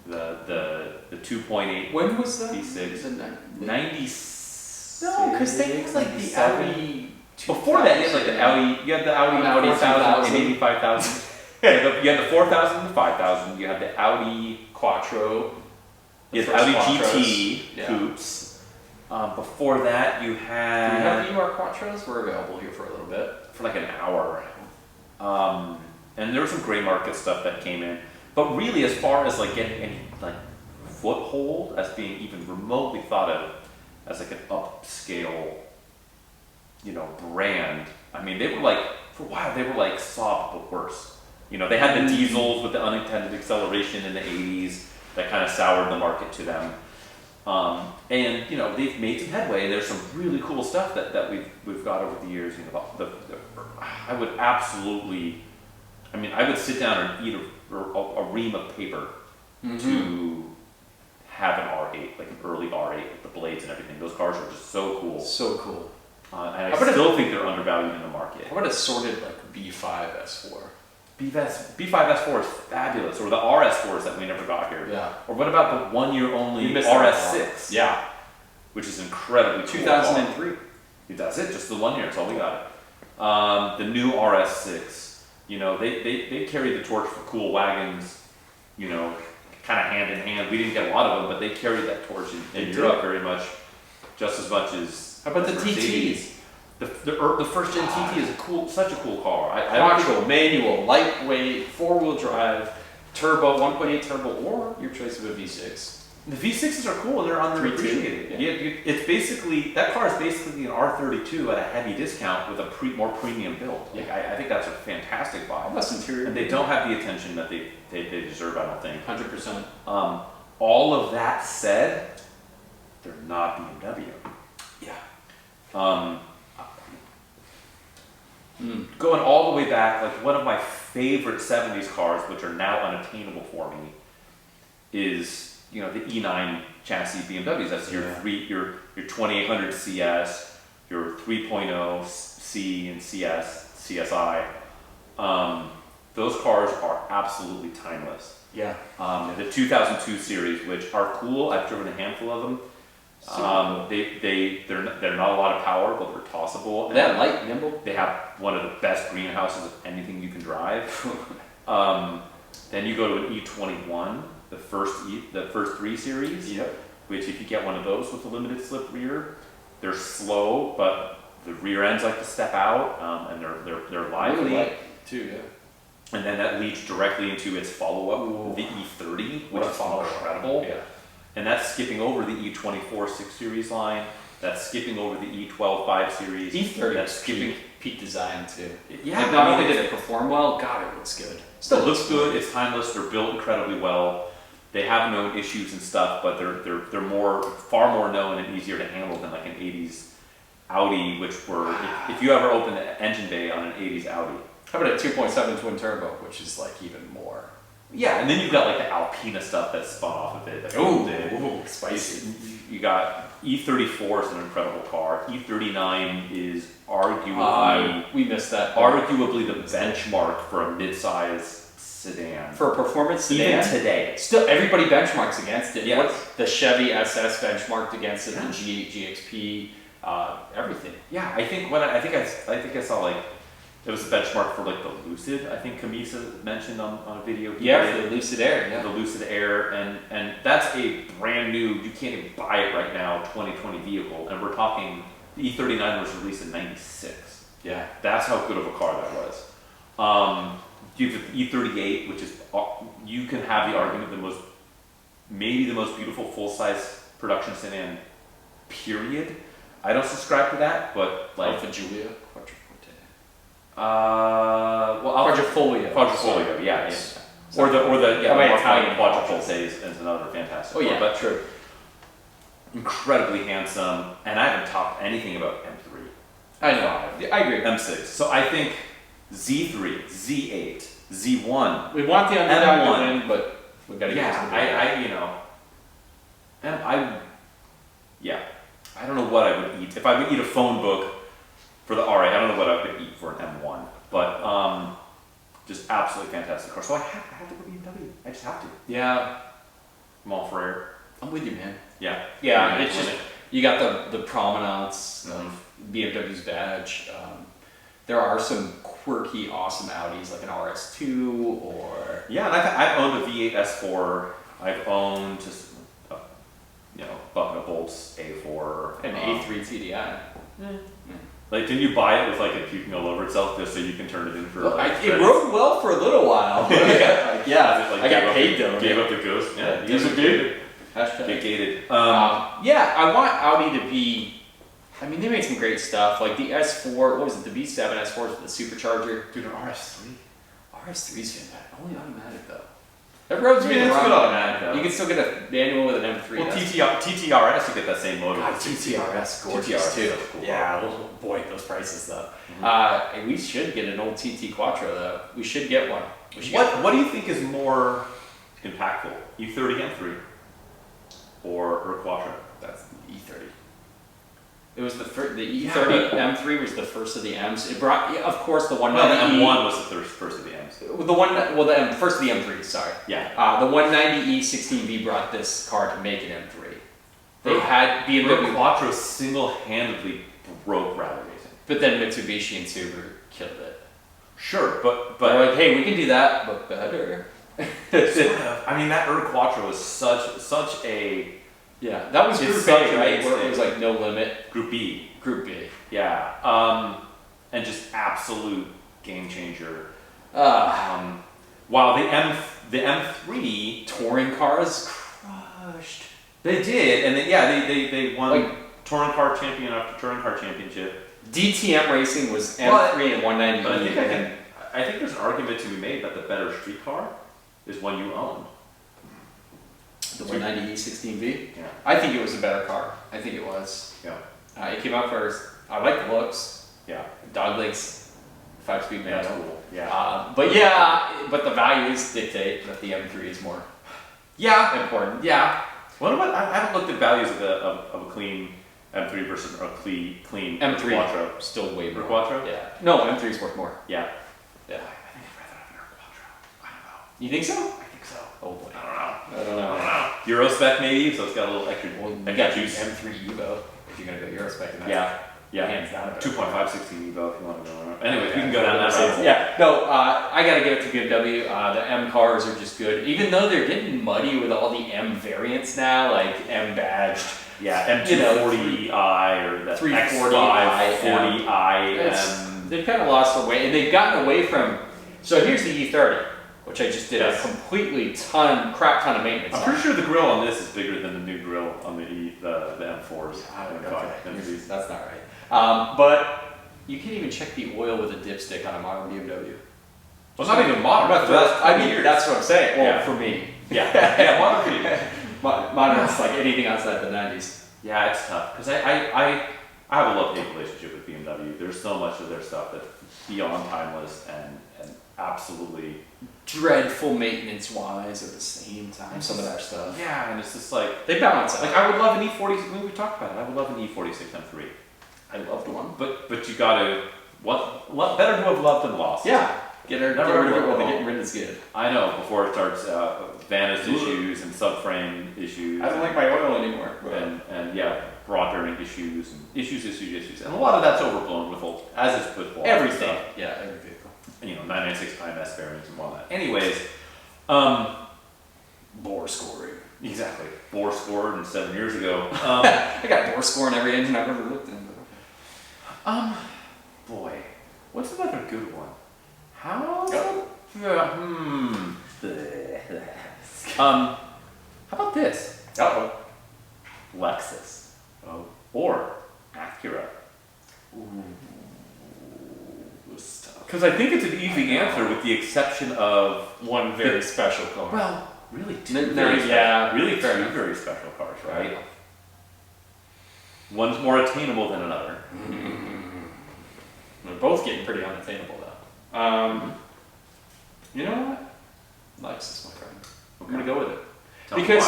the 2.8. When was that? V6. 96. No, because they had like the Audi. Before that, you had like the Audi. You had the Audi 4000 and 85,000. You had the 4000 and the 5000. You had the Audi Quattro. You had Audi GT coupes. Before that, you had. Do you have ER Quattros? We're available here for a little bit. For like an hour. And there was some gray market stuff that came in. But really, as far as like getting any like foothold as being even remotely thought of as like an upscale, brand. I mean, they were like, for a while, they were like Saab, but worse. They had the diesels with the unintended acceleration in the 80s that kind of soured the market to them. And they've made some headway. There's some really cool stuff that we've got over the years. I would absolutely, I would sit down and eat a ream of paper to have an R8, like an early R8 with the blades and everything. Those cars are just so cool. So cool. And I still think they're undervalued in the market. How about a sorted like B5 S4? B5 S4 is fabulous, or the RS4s that we never got here. Yeah. Or what about the 1 year only RS6? Yeah. Which is incredibly cool. 2003. That's it, just the 1 year, that's all we got. The new RS6, they carried the torch for cool wagons, kind of hand in hand. We didn't get a lot of them, but they carried that torch in Europe very much, just as much as. How about the TTs? The first gen TT is such a cool car. Quattro, manual, lightweight, 4-wheel drive, turbo, 1.8 turbo, or your choice of a V6. The V6s are cool. They're underappreciated. Yeah. It's basically, that car is basically an R32 at a heavy discount with a more premium build. Yeah. I think that's a fantastic buy. Less interior. And they don't have the attention that they deserve, I don't think. 100%. All of that said, they're not BMW. Yeah. Going all the way back, like one of my favorite 70s cars, which are now unattainable for me, is the E9 chassis BMWs. That's your 2800 CS, your 3.0 C and CSI. Those cars are absolutely timeless. Yeah. The 2002 series, which are cool. I've driven a handful of them. They're not a lot of power, but they're tossable. And that light, nimble. They have one of the best greenhouses of anything you can drive. Then you go to an E21, the first 3 series. Yep. Which, if you get one of those with a limited slip rear, they're slow, but the rear ends like to step out, and they're lively. Really light too, yeah. And then that leads directly into its follow-up, the E30, which is incredible. Yeah. And that's skipping over the E24 6 Series line. That's skipping over the E12 5 Series. E30 that's skipping peak design too. Yeah, not only did it perform well, God, it looks good. Still looks good. It's timeless. They're built incredibly well. They have known issues and stuff, but they're far more known and easier to handle than like an 80s Audi, which were if you ever open the engine bay on an 80s Audi. How about a 2.7 twin turbo, which is like even more. Yeah, and then you've got like the Alpina stuff that's spun off of it. Ooh, spicy. You got E34 is an incredible car. E39 is arguably we missed that. Arguably the benchmark for a mid-size sedan. For a performance sedan? Even today. Still, everybody benchmarks against it. Yes. The Chevy SS benchmarked against it, the G8, GXP, everything. Yeah, I think I saw like it was a benchmark for like the Lucid. I think Kamisa mentioned on a video. Yeah, for the Lucid Air. Yeah, the Lucid Air, and that's a brand new. You can't even buy it right now. 2020 vehicle, and we're talking the E39 was released in '96. Yeah, that's how good of a car that was. You have the E38, which is you can have the argument maybe the most beautiful full-size production sedan. Period. I don't subscribe to that, but like Alfa Giulia. Quadrifoglio, yeah. Or the Italian quadruple is another fantastic. Oh yeah, but true. Incredibly handsome, and I haven't talked anything about M3. I know. I agree. M6. So I think Z3, Z8, Z1. We want the underdog to win, but we got to get to the I don't know what I would eat if I would eat a phone book. For the R8, I don't know what I would eat for an M1, but just absolutely fantastic car. So I have to go BMW. I just have to. Yeah. I'm all for it. I'm with you, man. Yeah. Yeah, it's just, you got the provenance of BMW's badge. there are some quirky, awesome Audis like an RS2 or Yeah, and I've owned a V8 S4. I've owned just bucket of bolts A4, an A3 TDI. Like, didn't you buy it with like it puking all over itself just so you can turn it in for? It rode well for a little while. I got paid though. Gave up the ghost. Yeah, these are good. Get gated. I want Audi to be. I mean, they made some great stuff, like the S4. What was it? The V7 S4 with the supercharger. Dude, an RS3. RS3's fantastic. Only automatic though. That road's it's good automatic though. You can still get a manual with an M3. Well, TTRS, you get that same motor. God, TTRS, gorgeous too. Cool. Yeah, boy, those prices though. And we should get an old TT Quattro though. We should get one. What do you think is more impactful, E30 M3 or Quattro? That's the E30. It was the E30 M3 was the first of the M's. It brought, of course, the 190E. The M1 was the first of the M's. The first of the M3. Sorry. Yeah. The 190E 16V brought this car to make an M3. They had BMW. Quattro single-handedly broke rally racing. But then Mitsubishi and Subaru killed it. Sure, but they're like, hey, we can do that, but better. Sort of. I mean, that Quattro was such a. Yeah, that was Group A, right? Where it was like no limit. Group B. Group B. Yeah. And just absolute game changer. While the M3 touring cars crushed. They did, and they won like, touring car champion after touring car championship. DTM racing was M3 and 190. But I think there's an argument to be made that the better street car is one you own. The 190E 16V? Yeah. I think it was a better car. I think it was. Yeah. It came out first. I like the looks. Yeah. Dog legs, 5-speed manual. That's cool. Yeah. But the values dictate that the M3 is more important. Yeah. What about, I haven't looked at values of a clean M3 versus a clean M3 Quattro. Still way more. Quattro? Yeah. No, M3 is worth more. Yeah. Yeah. I think I'd rather have an Quattro. I don't know. You think so? I think so. Oh boy. I don't know. Euro spec maybe, so it's got a little extra. I got juice. M3 Evo if you're gonna go Euro spec. Yeah. Hands down. 2.5 16 Evo if you want to go around. Anyway, we can go down that road. Yeah. No, I gotta give it to BMW. The M cars are just good, even though they're getting muddy with all the M variants now, like M badged. Yeah, M240i or the 340i, 40i. They've kind of lost their way, and they've gotten away from. So here's the E30. Which I just did a completely crap ton of maintenance. I'm pretty sure the grill on this is bigger than the new grill on the M4s. That's not right. But you can't even check the oil with a dipstick on a modern BMW. Well, it's not even modern. That's what I'm saying. Well, for me. Yeah, modern. Modern is like anything outside the 90s. Yeah, it's tough because I have a love-hate relationship with BMW. There's so much of their stuff that's beyond timeless and absolutely dreadful maintenance-wise at the same time. Some of that stuff. Yeah, and it's just like they balance out. Like I would love an E40. We talked about it. I would love an E46 M3. I loved one, but you gotta what better to have loved than lost. Yeah, get rid of it while the getting rid is good. I know before it starts Vanus issues and subframe issues. I don't like my oil anymore. And broad bearing issues and issues, and a lot of that's overblown with as is with everything. Stuff. Yeah, every vehicle. And 996 IMS variants and whatnot. Anyways, bore scoring. Exactly. Bore scored and 7 years ago. I got bore score in every engine I've ever looked in. Boy, what's another good one? How about this? Lexus. Or Acura. Because I think it's an easy answer with the exception of one very special car. Well, really two very special cars, right? One's more attainable than another. They're both getting pretty unattainable though. You know what? Lexus, my friend. I'm gonna go with it. Because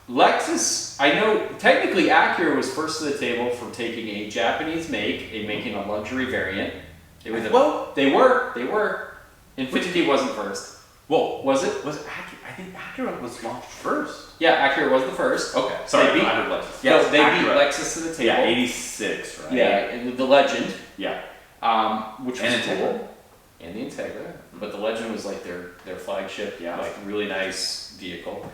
Lexus, I know technically Acura was first to the table for taking a Japanese make and making a luxury variant. They were. Infiniti wasn't first. Whoa, was it? Was Acura? I think Acura was launched first. Yeah, Acura was the first. Okay, sorry, they beat Lexus. Yes, they beat Lexus to the table. Yeah, 86, right? Yeah, the Legend. Yeah. which was cool. And the Integra. But the Legend was like their flagship, like really nice vehicle.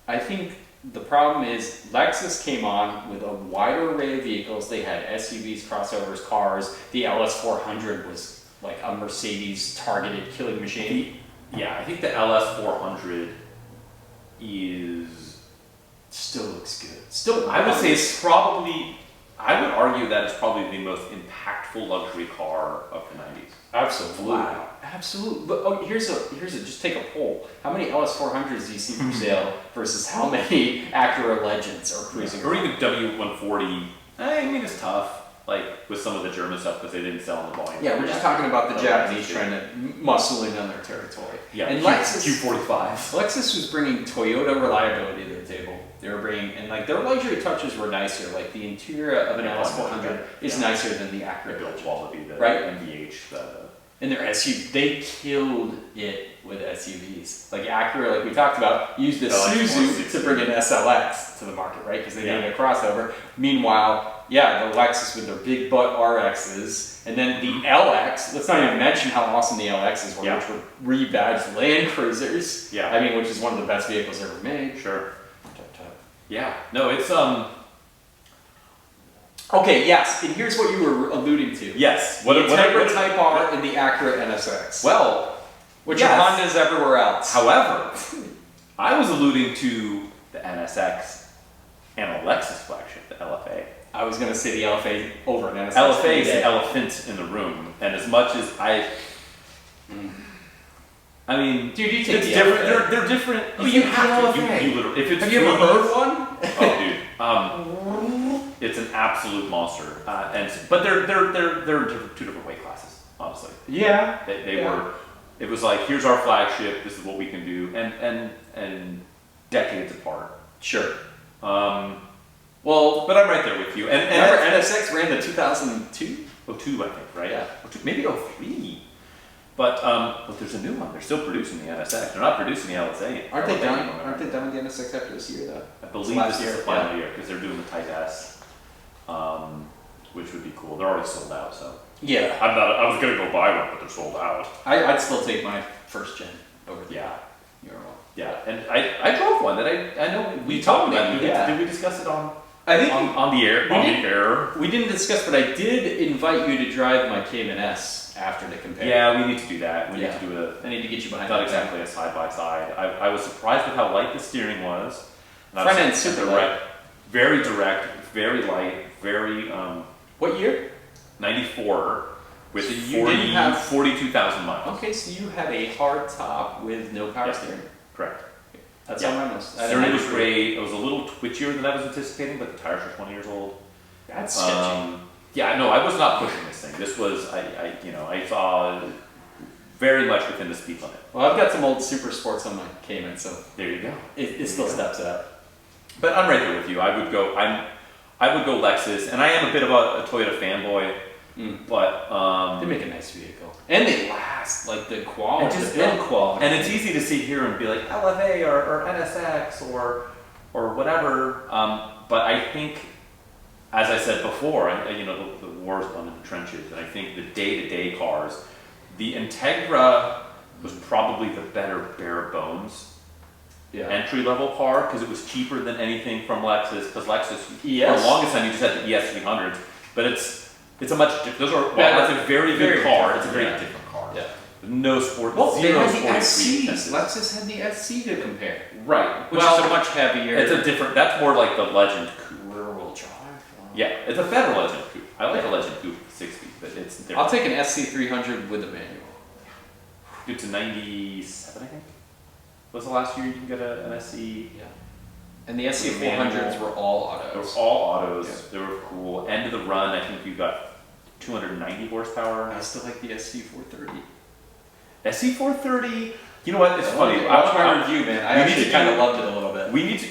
I think the problem is Lexus came on with a wider array of vehicles. They had SUVs, crossovers, cars. The LS400 was like a Mercedes targeted killing machine. Yeah, I think the LS400 still looks good. Still, I would say it's probably, I would argue that it's probably the most impactful luxury car of the 90s. Absolutely. Wow. Absolutely. But here's a just take a poll. How many LS400s do you see for sale versus how many Acura Legends are cruising Or around? even W140. I mean, it's tough. Like with some of the German stuff because they didn't sell in the volume. Yeah, we're just talking about the Japanese trying to muscle in on their territory. Yeah, and Lexus Q45. Lexus was bringing Toyota reliability to the table. They were bringing, and like their luxury touches were nicer. Like the interior of an LS400 is nicer than the Acura build quality, the right? MVH, and their SUV, they killed it with SUVs. Like Acura, like we talked about, used the Isuzu to bring an SLX to the market, right? Because they needed a crossover. Meanwhile, the Lexus with their big butt RXs, and then the LX. Let's not even mention how awesome the LXs were, which were rebadged Land Cruisers. Yeah, I mean, which is one of the best vehicles ever made. Sure. Yeah. No, it's Okay, yes, and here's what you were alluding to. Yes. The Integra Type R and the Acura NSX. Well, which are Hondas everywhere else. However, I was alluding to the NSX and a Lexus flagship, the LFA. I was going to say the LFA over an NSX. LFA is the elephant in the room, and as much as I mean, dude, you take it's the different. LFA. They're different. Well, you have to. You literally, if it's have you ever heard one? Oh, dude. It's an absolute monster. But they're two different weight classes, honestly. Yeah. They were. It was like, here's our flagship. This is what we can do, and decades apart. Sure. Well, but I'm right there with you. And remember NSX ran the 2002? 02, I think, right? Yeah. 02, maybe 03. But there's a new one. They're still producing the NSX. They're not producing the LSA. Aren't they done? Aren't they done with the NSX after this year though? I believe this is the final year because they're doing the Type S, which would be cool. They're already sold out, so. Yeah. I was gonna go buy one, but they're sold out. I'd still take my first gen over the your one. Yeah, and I drove one that I know we talked about. Did we discuss it on? I think on the air. We didn't discuss, but I did invite you to drive my Cayman S after to compare. Yeah, we need to do that. We need to do I need to get you behind. Not exactly a side by side. I was surprised with how light the steering was. Front end super light. Very direct, very light, very. What year? 94 with so you didn't have 42,000 miles. Okay, so you had a hard top with no power steering. Correct. That's on my list. Steering was great. It was a little twitchier than I was anticipating, but the tires were 20 years old. That's sketchy. Yeah, no, I was not pushing this thing. This was I saw very much within the speed limit. Well, I've got some old super sports on my Cayman, so there you go. It still steps up. But I'm right there with you. I would go Lexus, and I am a bit of a Toyota fanboy. But they make a nice vehicle, and they last. Like the quality, the build quality, and it's easy to sit here and be like LFA or NSX or whatever. But I think, as I said before, the war's won in the trenches, and I think the day-to-day cars, the Integra was probably the better bare bones entry-level car because it was cheaper than anything from Lexus. Because Lexus, for the longest time, you just had the ES300s, but it's a much. Those are. Well, it's a very good car. It's a very different car. Yeah. No sport. Well, they zero had the sport. SCs. Lexus had the SC to compare. Right. Which is a much heavier. It's a different. That's more like the Legend coupe. Rear-wheel drive. Yeah, it's a better Legend coupe. I like a Legend coupe 60, but it's different. I'll take an SC300 with a manual. Good to 97, I think. Was the last year you can get an SC? Yeah. And the SC400s were all autos. They were all autos. Yeah. They were cool. End of the run, I think you got 290 horsepower. I still like the SC430. SC430. You know what? It's funny. Watch my review, man. I actually kind of loved it a little bit. We need to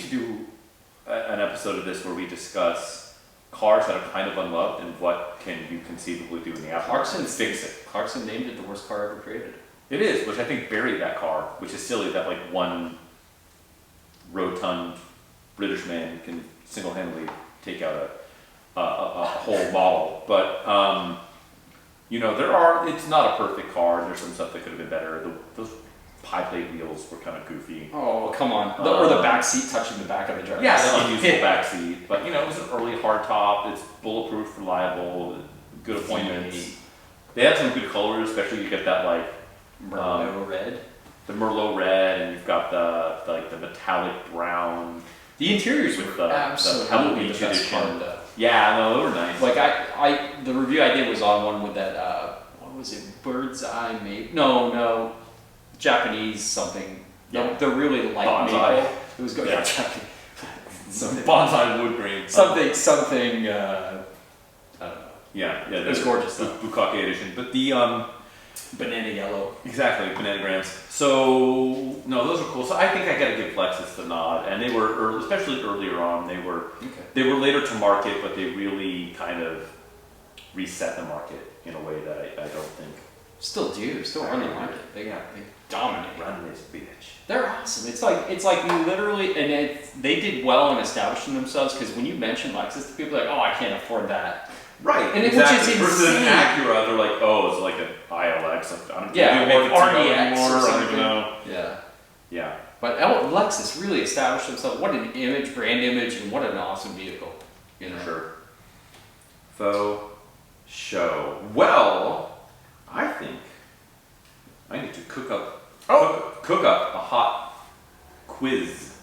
do an episode of this where we discuss cars that are kind of unloved and what can you conceivably do in the aftermarket. Clarkson named it the worst car ever created. It is, which I think buried that car, which is silly that like one rotund British man can single-handedly take out a whole model, but it's not a perfect car. There's some stuff that could have been better. Those pie plate wheels were kind of goofy. Oh, come on. Or the back seat touching the back of the driver. Yeah, the unusable back seat. But it was an early hardtop. It's bulletproof, reliable, good appointments. They had some good colors, especially you get that Merlot red. The Merlot red, and you've got the metallic brown. The interiors with were absolutely the best part, though. Yeah, no, they were nice. Like the review I did was on one with that what was it? Bird's Eye Maple? No, Japanese something. Yeah. The really light Bonsai. maple. It was good. Yeah. Something. Bonsai wood grain. Something. I don't know. Yeah. It was gorgeous though. Bukake edition, but the banana yellow. Exactly, bananagrams. So no, those are cool. So I think I gotta give Lexus the nod, and they were especially earlier on. They were later to market, but they really kind of reset the market in a way that I don't think. Still run the market. They dominate. Run this bitch. They're awesome. It's like you literally, and they did well in establishing themselves, because when you mention Lexus to people, like, oh, I can't afford that. Right, and exactly. Which is versus an insane. Acura, they're like, oh, it's like an ILX. I don't or RDX anymore. or something. I don't even know. Yeah. But Lexus really established themselves. What an image, brand image, and what an awesome vehicle. Sure. Faux show. Well, I think I need to cook up a hot quiz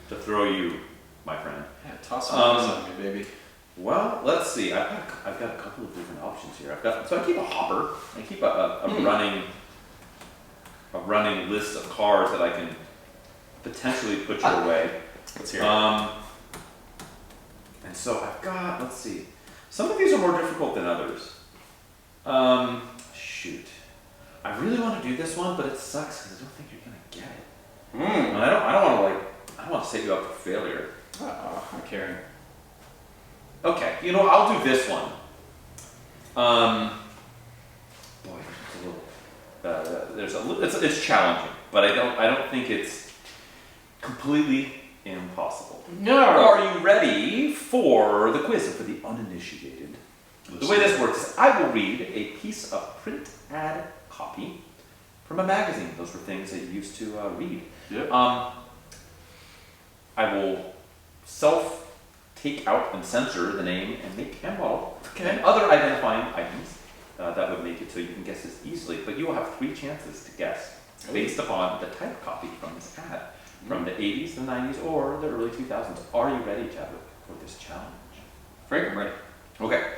to throw you, my friend. Yeah, toss some on me, baby. Well, let's see. I've got a couple of different options here. I keep a hopper. I keep a running list of cars that I can potentially put your way. Let's hear it. And so I've got. Let's see. Some of these are more difficult than others. Shoot. I really want to do this one, but it sucks because I don't think you're gonna get it. And I don't want to set you up for failure. I'm caring. Okay, I'll do this one. Boy, it's challenging, but I don't think it's completely impossible. No. Are you ready for the quiz for the uninitiated? The way this works is I will read a piece of print ad copy from a magazine. Those were things that you used to read. Yep. I will take out and censor the name and make and model and other identifying items that would make it so you can guess this easily. But you will have 3 chances to guess based upon the type copy from this ad from the 80s, the 90s, or the early 2000s. Are you ready, Chadwick, for this challenge? Frank, I'm ready. Okay.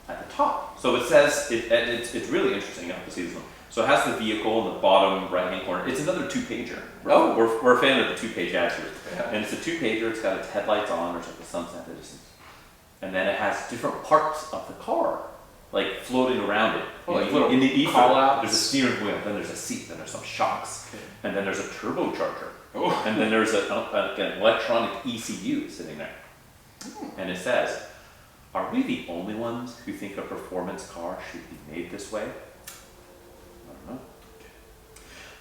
At the top, so it says it's really interesting. You have to see this one. So it has the vehicle in the bottom right-hand corner. It's another 2-pager. Oh, we're a fan of the 2-page ads here. Yeah. And it's a 2-pager. It's got its headlights on. There's like the sunset distance, and then it has different parts of the car, like floating around it. Like little in the ether. call-outs. There's a steering wheel. Then there's a seat. Then there's some shocks. Okay. And then there's a turbocharger. Oh. And then there's an electronic ECU sitting there. And it says, "Are we the only ones who think a performance car should be made this way?" I don't know.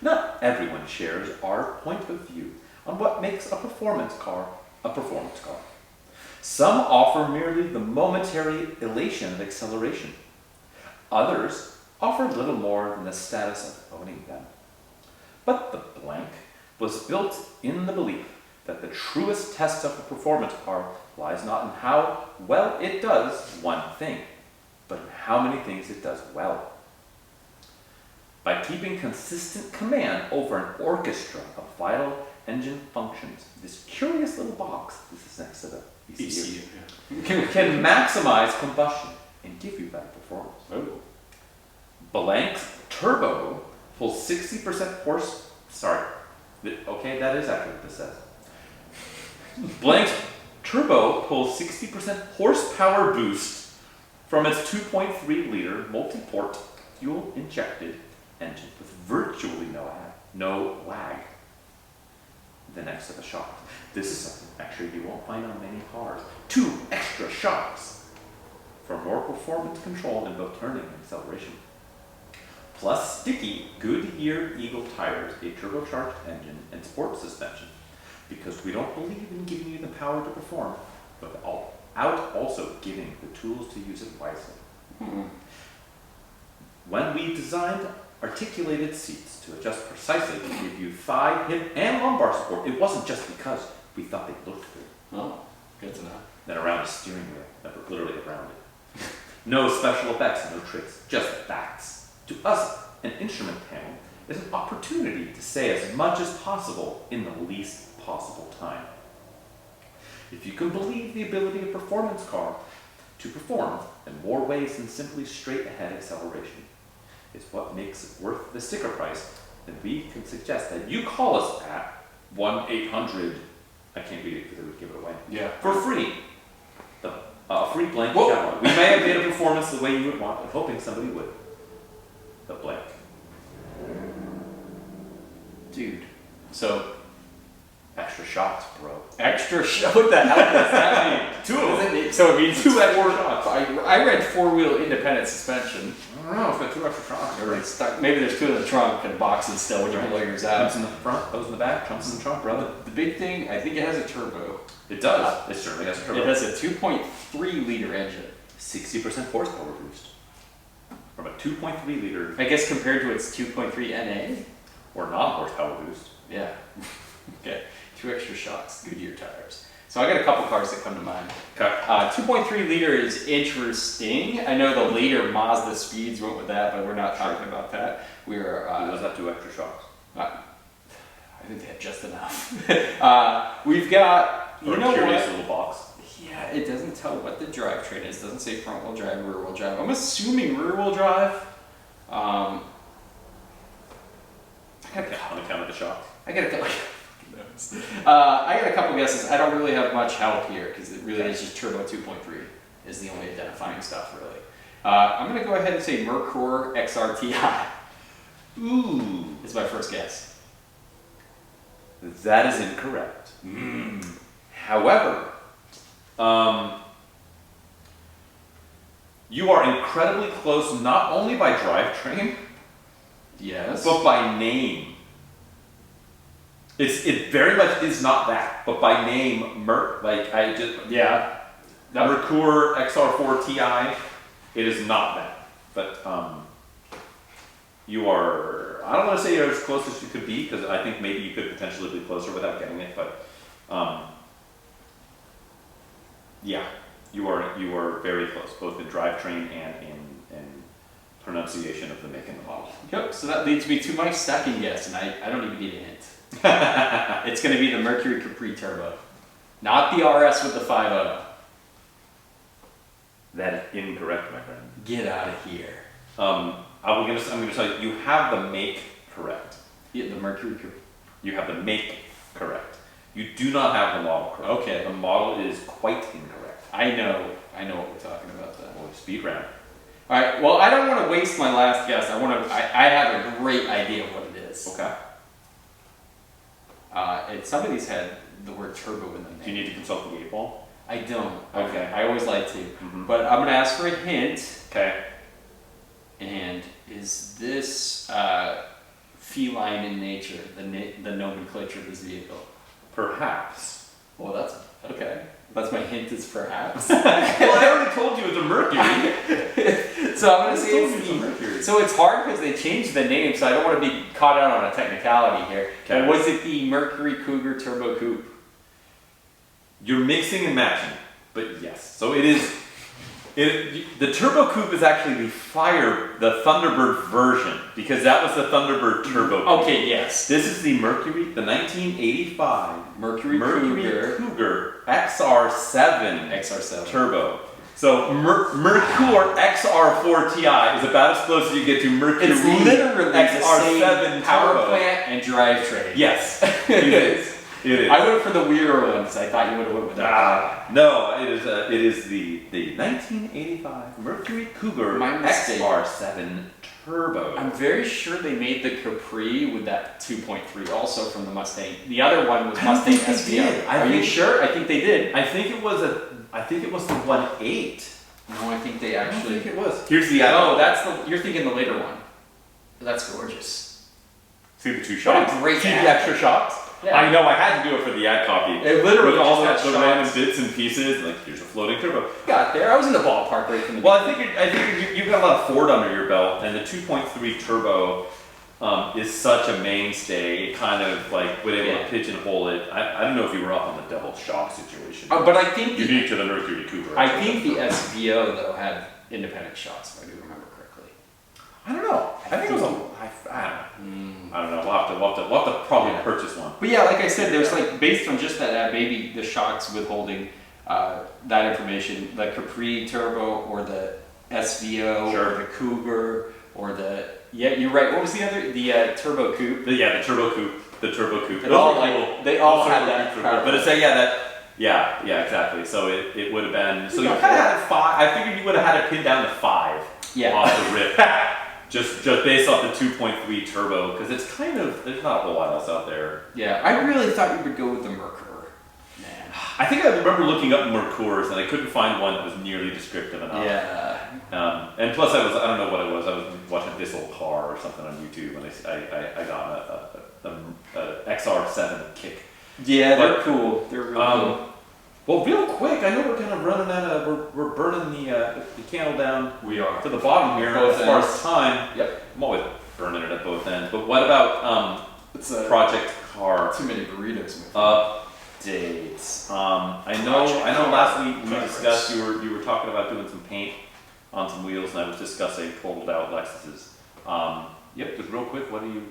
Not everyone shares our point of view on what makes a performance car a performance car. Some offer merely the momentary elation of acceleration. Others offer little more than the status of owning them. But the blank was built in the belief that the truest test of a performance car lies not in how well it does one thing, but in how many things it does well. By keeping consistent command over an orchestra of vital engine functions, this curious little box, this is next to the ECU, can maximize combustion and give you better performance. Oh. Blank's turbo pulls 60% horse. Sorry. Okay, that is actually what this says. Blank's turbo pulls 60% horsepower boost from its 2.3-liter multi-port fuel-injected engine with virtually no lag. The next to the shocks. This is something actually you won't find on many cars. 2 extra shocks for more performance control in both turning and acceleration. Plus sticky Goodyear Eagle tires, a turbocharged engine, and sport suspension. Because we don't believe in giving you the power to perform without also also giving the tools to use it wisely. Hmm. When we designed articulated seats to adjust precisely to give you thigh, hip, and lumbar support, it wasn't just because we thought they looked good. Oh, good to know. Then around a steering wheel, never literally around it. No special effects, no tricks, just facts. To us, an instrument panel is an opportunity to say as much as possible in the least possible time. If you can believe the ability of a performance car to perform in more ways than simply straight ahead acceleration is what makes it worth the sticker price, then we can suggest that you call us at 1-800, I can't read it because it would give it away, Yeah. for free. A free blank catalog. We may have made a performance the way you would want, but hoping somebody would. The blank. Dude. So, Extra shots, bro. what the hell does that mean? Two of them. So it means Two extra four shots. I read four-wheel independent suspension. I don't know, it's got 2 extra shots. Or it's stuck. Maybe there's 2 in the trunk and boxes still when you pull yours Trumps out. in the front, those in the back, trumps in the trunk, brother. The big thing, I think it has a turbo. It does. It certainly has a turbo. It has a 2.3 liter engine. 60% horsepower boost. From a 2.3 liter I guess compared to its 2.3 NA. or non-horsepower boost. Yeah. Okay. 2 extra shocks, Goodyear tires. So I got a couple cars that come to mind. Okay. 2.3 liter is interesting. I know the later Mazda Speeds went with that, but we're not talking about that. We were. Was that 2 extra shocks? I think they had just enough. We've got. Or You know a curious what? little box. Yeah, it doesn't tell what the drivetrain is. It doesn't say front wheel drive, rear wheel drive. I'm assuming rear wheel drive. I got On account of the shocks. I got a couple guesses. I don't really have much help here because it really is just turbo 2.3 is the only identifying stuff really. I'm gonna go ahead and say Merkur XRTI. Ooh. Is my first guess. That is incorrect. However, you are incredibly close not only by drivetrain, Yes. but by name. It very much is not that, but by name, Yeah. No. Merkur XR4 Ti, it is not that. But you are, I don't want to say you're as close as you could be, because I think maybe you could potentially be closer without getting it, but yeah, you are very close, both in drivetrain and in pronunciation of the make and the model. Yep. So that leads me to my second guess, and I don't even need a hint. It's going to be the Mercury Capri Turbo, not the RS with the 5.0. That is incorrect, my friend. Get out of here. I'm going to tell you, you have the make correct. Yeah, the Mercury Capri. You have the make correct. You do not have the model correct. Okay. The model is quite incorrect. I know what we're talking about then. Well, speed round. All right. Well, I don't want to waste my last guess. I have a great idea of what it is. Okay. Some of these had the word turbo in them. Do you need to consult the 8-ball? I don't. Okay. I always like to. Mm-hmm. But I'm going to ask for a hint. Okay. And is this feline in nature, the nomenclature of this vehicle? Perhaps. Well, that's okay. That's my hint is perhaps. Well, I already told you it's a Mercury. So I'm going to I say told you it's it's a Mercury. So it's hard because they changed the name, so I don't want to be caught out on a technicality here. Okay. But was it the Mercury Cougar Turbo Coupe? You're mixing and matching, but yes. So it is. The Turbo Coupe is actually the Thunderbird version, because that was the Thunderbird Turbo Coupe. Okay, yes. This is the 1985 Mercury Cougar. Cougar XR7 XR7. Turbo. So Merkur XR4 Ti is about as close as you get to Mercury It's literally the XR7 same power Turbo. plant and drivetrain. Yes, it is. It is. I went for the weirder one because I thought you would have went with that. No, it is the 1985 Mercury Cougar My mistake. XR7 Turbo. I'm very sure they made the Capri with that 2.3 also from the Mustang. The other one was I don't Mustang think they SVO. did. Are you sure? I think they did. I think it was the 1.8. No, I think they I don't actually. think it was. Here's the No, you're thinking the later one. That's gorgeous. See the 2 What shocks. a great See ad. the extra shocks. Yeah. I know, I had to do it for the ad copy. It literally with all just had the random shots. bits and pieces, like here's a floating turbo. Got there. I was in the ballpark right from the Well, I think you've got a lot of Ford under your belt, and the 2.3 turbo is such a mainstay. It kind of like would able to pigeonhole it. I don't know if you were up on the double shock situation. But I think unique to the Mercury Cougar. I think the SVO though had independent shocks, if I do remember correctly. I don't know. I think it was a. I don't know. We'll have to probably purchase one. But yeah, like I said, there's like based on just that maybe the shocks withholding that information, the Capri Turbo or the SVO or the Cougar or the you're right. What was the other? The Turbo Coupe. The Turbo Coupe. The Turbo Coupe. They all had that. But it's exactly. So it would have been. So you kind of had it 5. I figured you would have had it pinned down to 5. Yeah. Off the rip. Just based off the 2.3 turbo, because it's kind of, there's not a whole lot else out there. Yeah, I really thought you would go with the Mercury. Man. I think I remember looking up Mercurs and I couldn't find one that was nearly descriptive enough. Yeah. And plus I don't know what it was, I was watching This Old Car or something on YouTube and I got a XR7 kick. Yeah, they're cool. They're really cool. Well, real quick, I know we're kind of running out of, we're burning the candle down We are. to the bottom here Both as far ends. as time. Yep. I'm always burning it at both ends. But what about It's a Project Car too many burritos. updates? I know last week we discussed you were talking about doing some paint on some wheels, and I was discussing totaled out Lexuses. Just real quick, what do you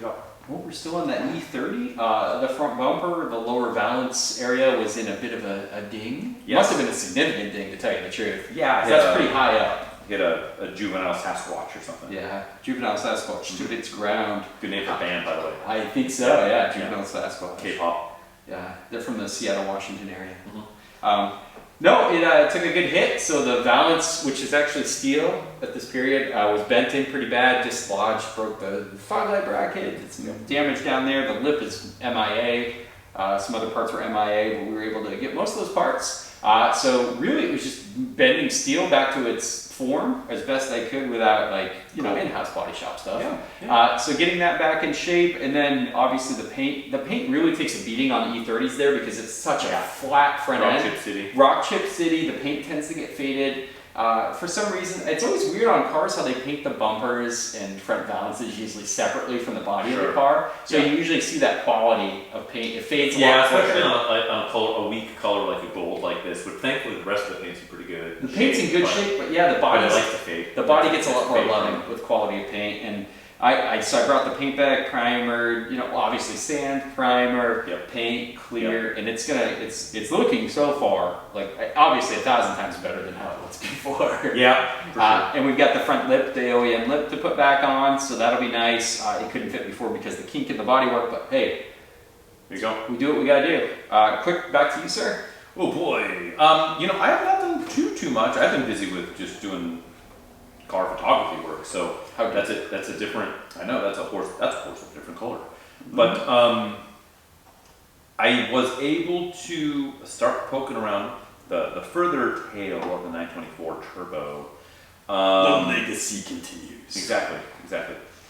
got? Well, we're still on that E30. The front bumper, the lower valance area was in a bit of a ding. Yes. Must have been a significant ding, to tell you the truth. Yeah, 'Cause that's pretty high up. Hit a juvenile Sasquatch or something. Yeah, Juvenile Sasquatch stood its ground. Good name for a band, by the way. I think so, yeah, Juvenile Sasquatch. K-pop. Yeah, they're from the Seattle, Washington area. Mm-hmm. No, it took a good hit, so the valance, which is actually steel at this period, was bent in pretty bad, dislodged, broke the fog light bracket, did some damage down there. The lip is MIA, some other parts were MIA, but we were able to get most of those parts. So really it was just bending steel back to its form as best I could without in-house body shop stuff. So getting that back in shape, and then obviously the paint really takes a beating on the E30s there because it's such a flat front end. Rock chip city, the paint tends to get faded. For some reason, it's always weird on cars how they paint the bumpers and front valances usually separately from the body of the car. So you usually see that quality of paint. It fades a lot especially on a weak color like a gold like this, but thankfully the rest of the paint's pretty good. The paint's in good shape, but yeah, the body gets a lot more loving with quality of paint. And so I brought the paint bag, primer, obviously sand, primer, paint, clear, and it's looking so far like obviously 1,000 times better than how it was before. And we've got the front lip, the OEM lip to put back on, so that'll be nice. It couldn't fit before because the kink in the bodywork, but hey, there you go. We do what we gotta do. Quick, back to you, sir. Oh boy, I have not done too much. I've been busy with just doing car photography work, so that's a different. I know that's a horse of a different color, but I was able to start poking around the further tail of the 924 Turbo. The legacy continues. Exactly.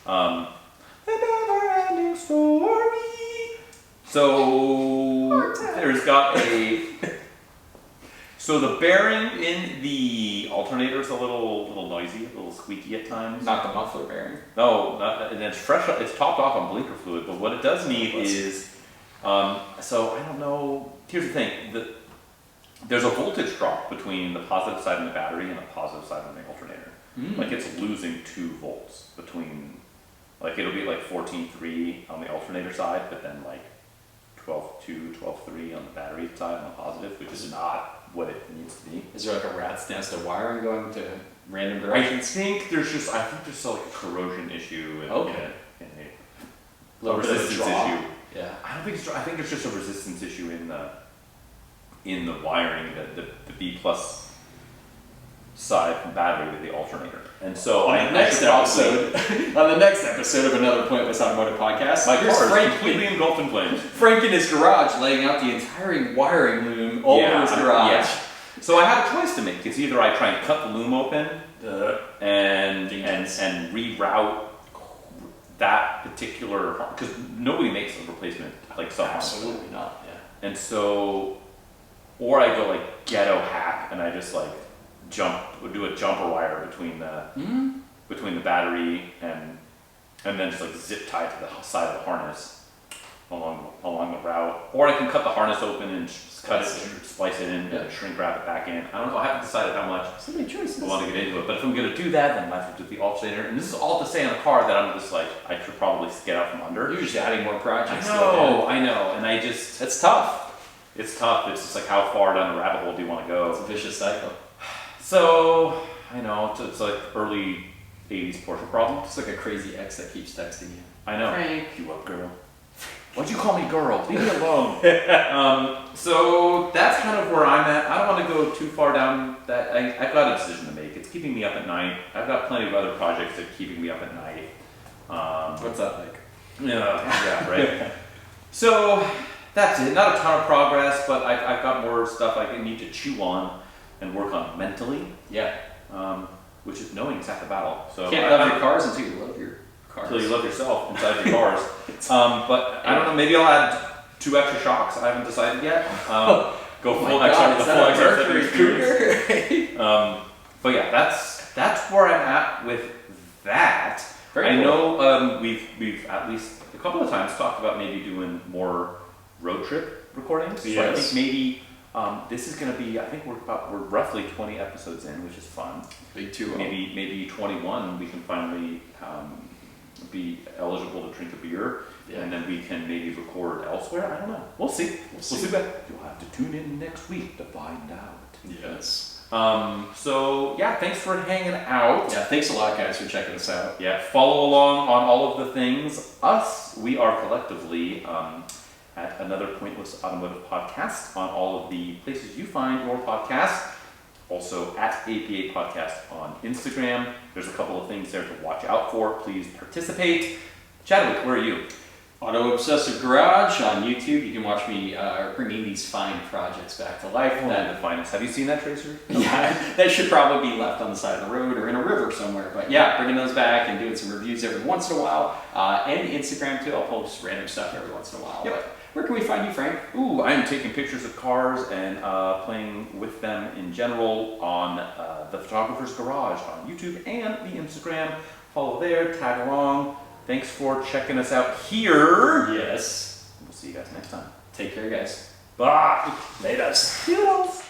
The never-ending story. So there's got a. So the bearing in the alternator is a little noisy, a little squeaky at times. Not the muffler bearing. No, and it's fresh. It's topped off on blinker fluid. But what it does need is, so I don't know. Here's the thing: there's a voltage drop between the positive side of the battery and the positive side of the alternator. Like it's losing 2 volts between. Like it'll be like 14.3 on the alternator side, but then like 12.2, 12.3 on the battery side on the positive, which is not what it needs to be. Is there like a rat's nest of wiring going to random directions? I think there's like a corrosion issue and a resistance issue. Yeah. I think there's just a resistance issue in the wiring, the B plus side from battery with the alternator. And so on the next episode of Another Pointless Automotive Podcast, my car is completely engulfed in flames. Frank in his garage laying out the entire wiring loom all over his garage. Yeah. So I had a choice to make. It's either I try and cut the loom open and reroute that particular, because nobody makes a replacement like stuff. Absolutely not. Yeah. And so, or I go like ghetto hack, and I just like do a jumper wire between the battery and then just like zip tie to the side of the harness along the route. Or I can cut the harness open and cut it, splice it in, and shrink wrap it back in. I don't know. I haven't decided how much So many choices. I want to get into it. But if I'm going to do that, then I might have to do the alternator. And this is all to say on a car that I'm just like, I should probably get out from under. You're just adding more projects. I know. And I just... It's tough. It's tough. It's just like, how far down the rabbit hole do you want to go? It's a vicious cycle. So, I know. It's like early 80s Porsche problem. It's like a crazy ex that keeps texting you. I know. Frank. You up, girl? Why'd you call me girl? Leave me alone. So that's kind of where I'm at. I don't want to go too far down that. I've got a decision to make. It's keeping me up at night. I've got plenty of other projects that are keeping me up at night. What's that like? Yeah, right. So that's it. Not a ton of progress, but I've got more stuff I need to chew on and work on mentally. Yeah. Which is knowing it's half the battle. So can't love your cars until you love your cars. Until you love yourself inside your cars. But I don't know, maybe I'll add 2 extra shocks. I haven't decided yet. Go full extra experience. But yeah, that's where I'm at with that. Very I cool. know we've at least a couple of times talked about maybe doing more road trip recordings. Yes. So I think maybe this is going to be. I think we're roughly 20 episodes in, which is fun. Big 2. Maybe 21. We can finally be eligible to drink a beer, and then we can maybe record elsewhere. I don't know. We'll see. We'll see. You'll have to tune in next week to find out. Yes. So yeah, thanks for hanging out. Yeah, thanks a lot, guys, for checking us out. Yeah, follow along on all of the things. We are collectively at Another Pointless Automotive Podcast on all of the places you find your podcast. Also at APA Podcast on Instagram. There's a couple of things there to watch out for. Please participate. Chadwick, where are you? Auto Obsessive Garage on YouTube. You can watch me bringing these fine projects back to life. The finest. Have you seen that, Tracer? Yeah, that should probably be left on the side of the road or in a river somewhere. But yeah, bringing those back and doing some reviews every once in a while. And Instagram too. I'll post random stuff every once in a while. Yep. But where can we find you, Frank? Ooh, I'm taking pictures of cars and playing with them in general on the Photographer's Garage on YouTube and the Instagram. Follow there, tag along. Thanks for checking us out here. Yes. We'll see you guys next time. Take care, guys. Bye. Laters. Toodles.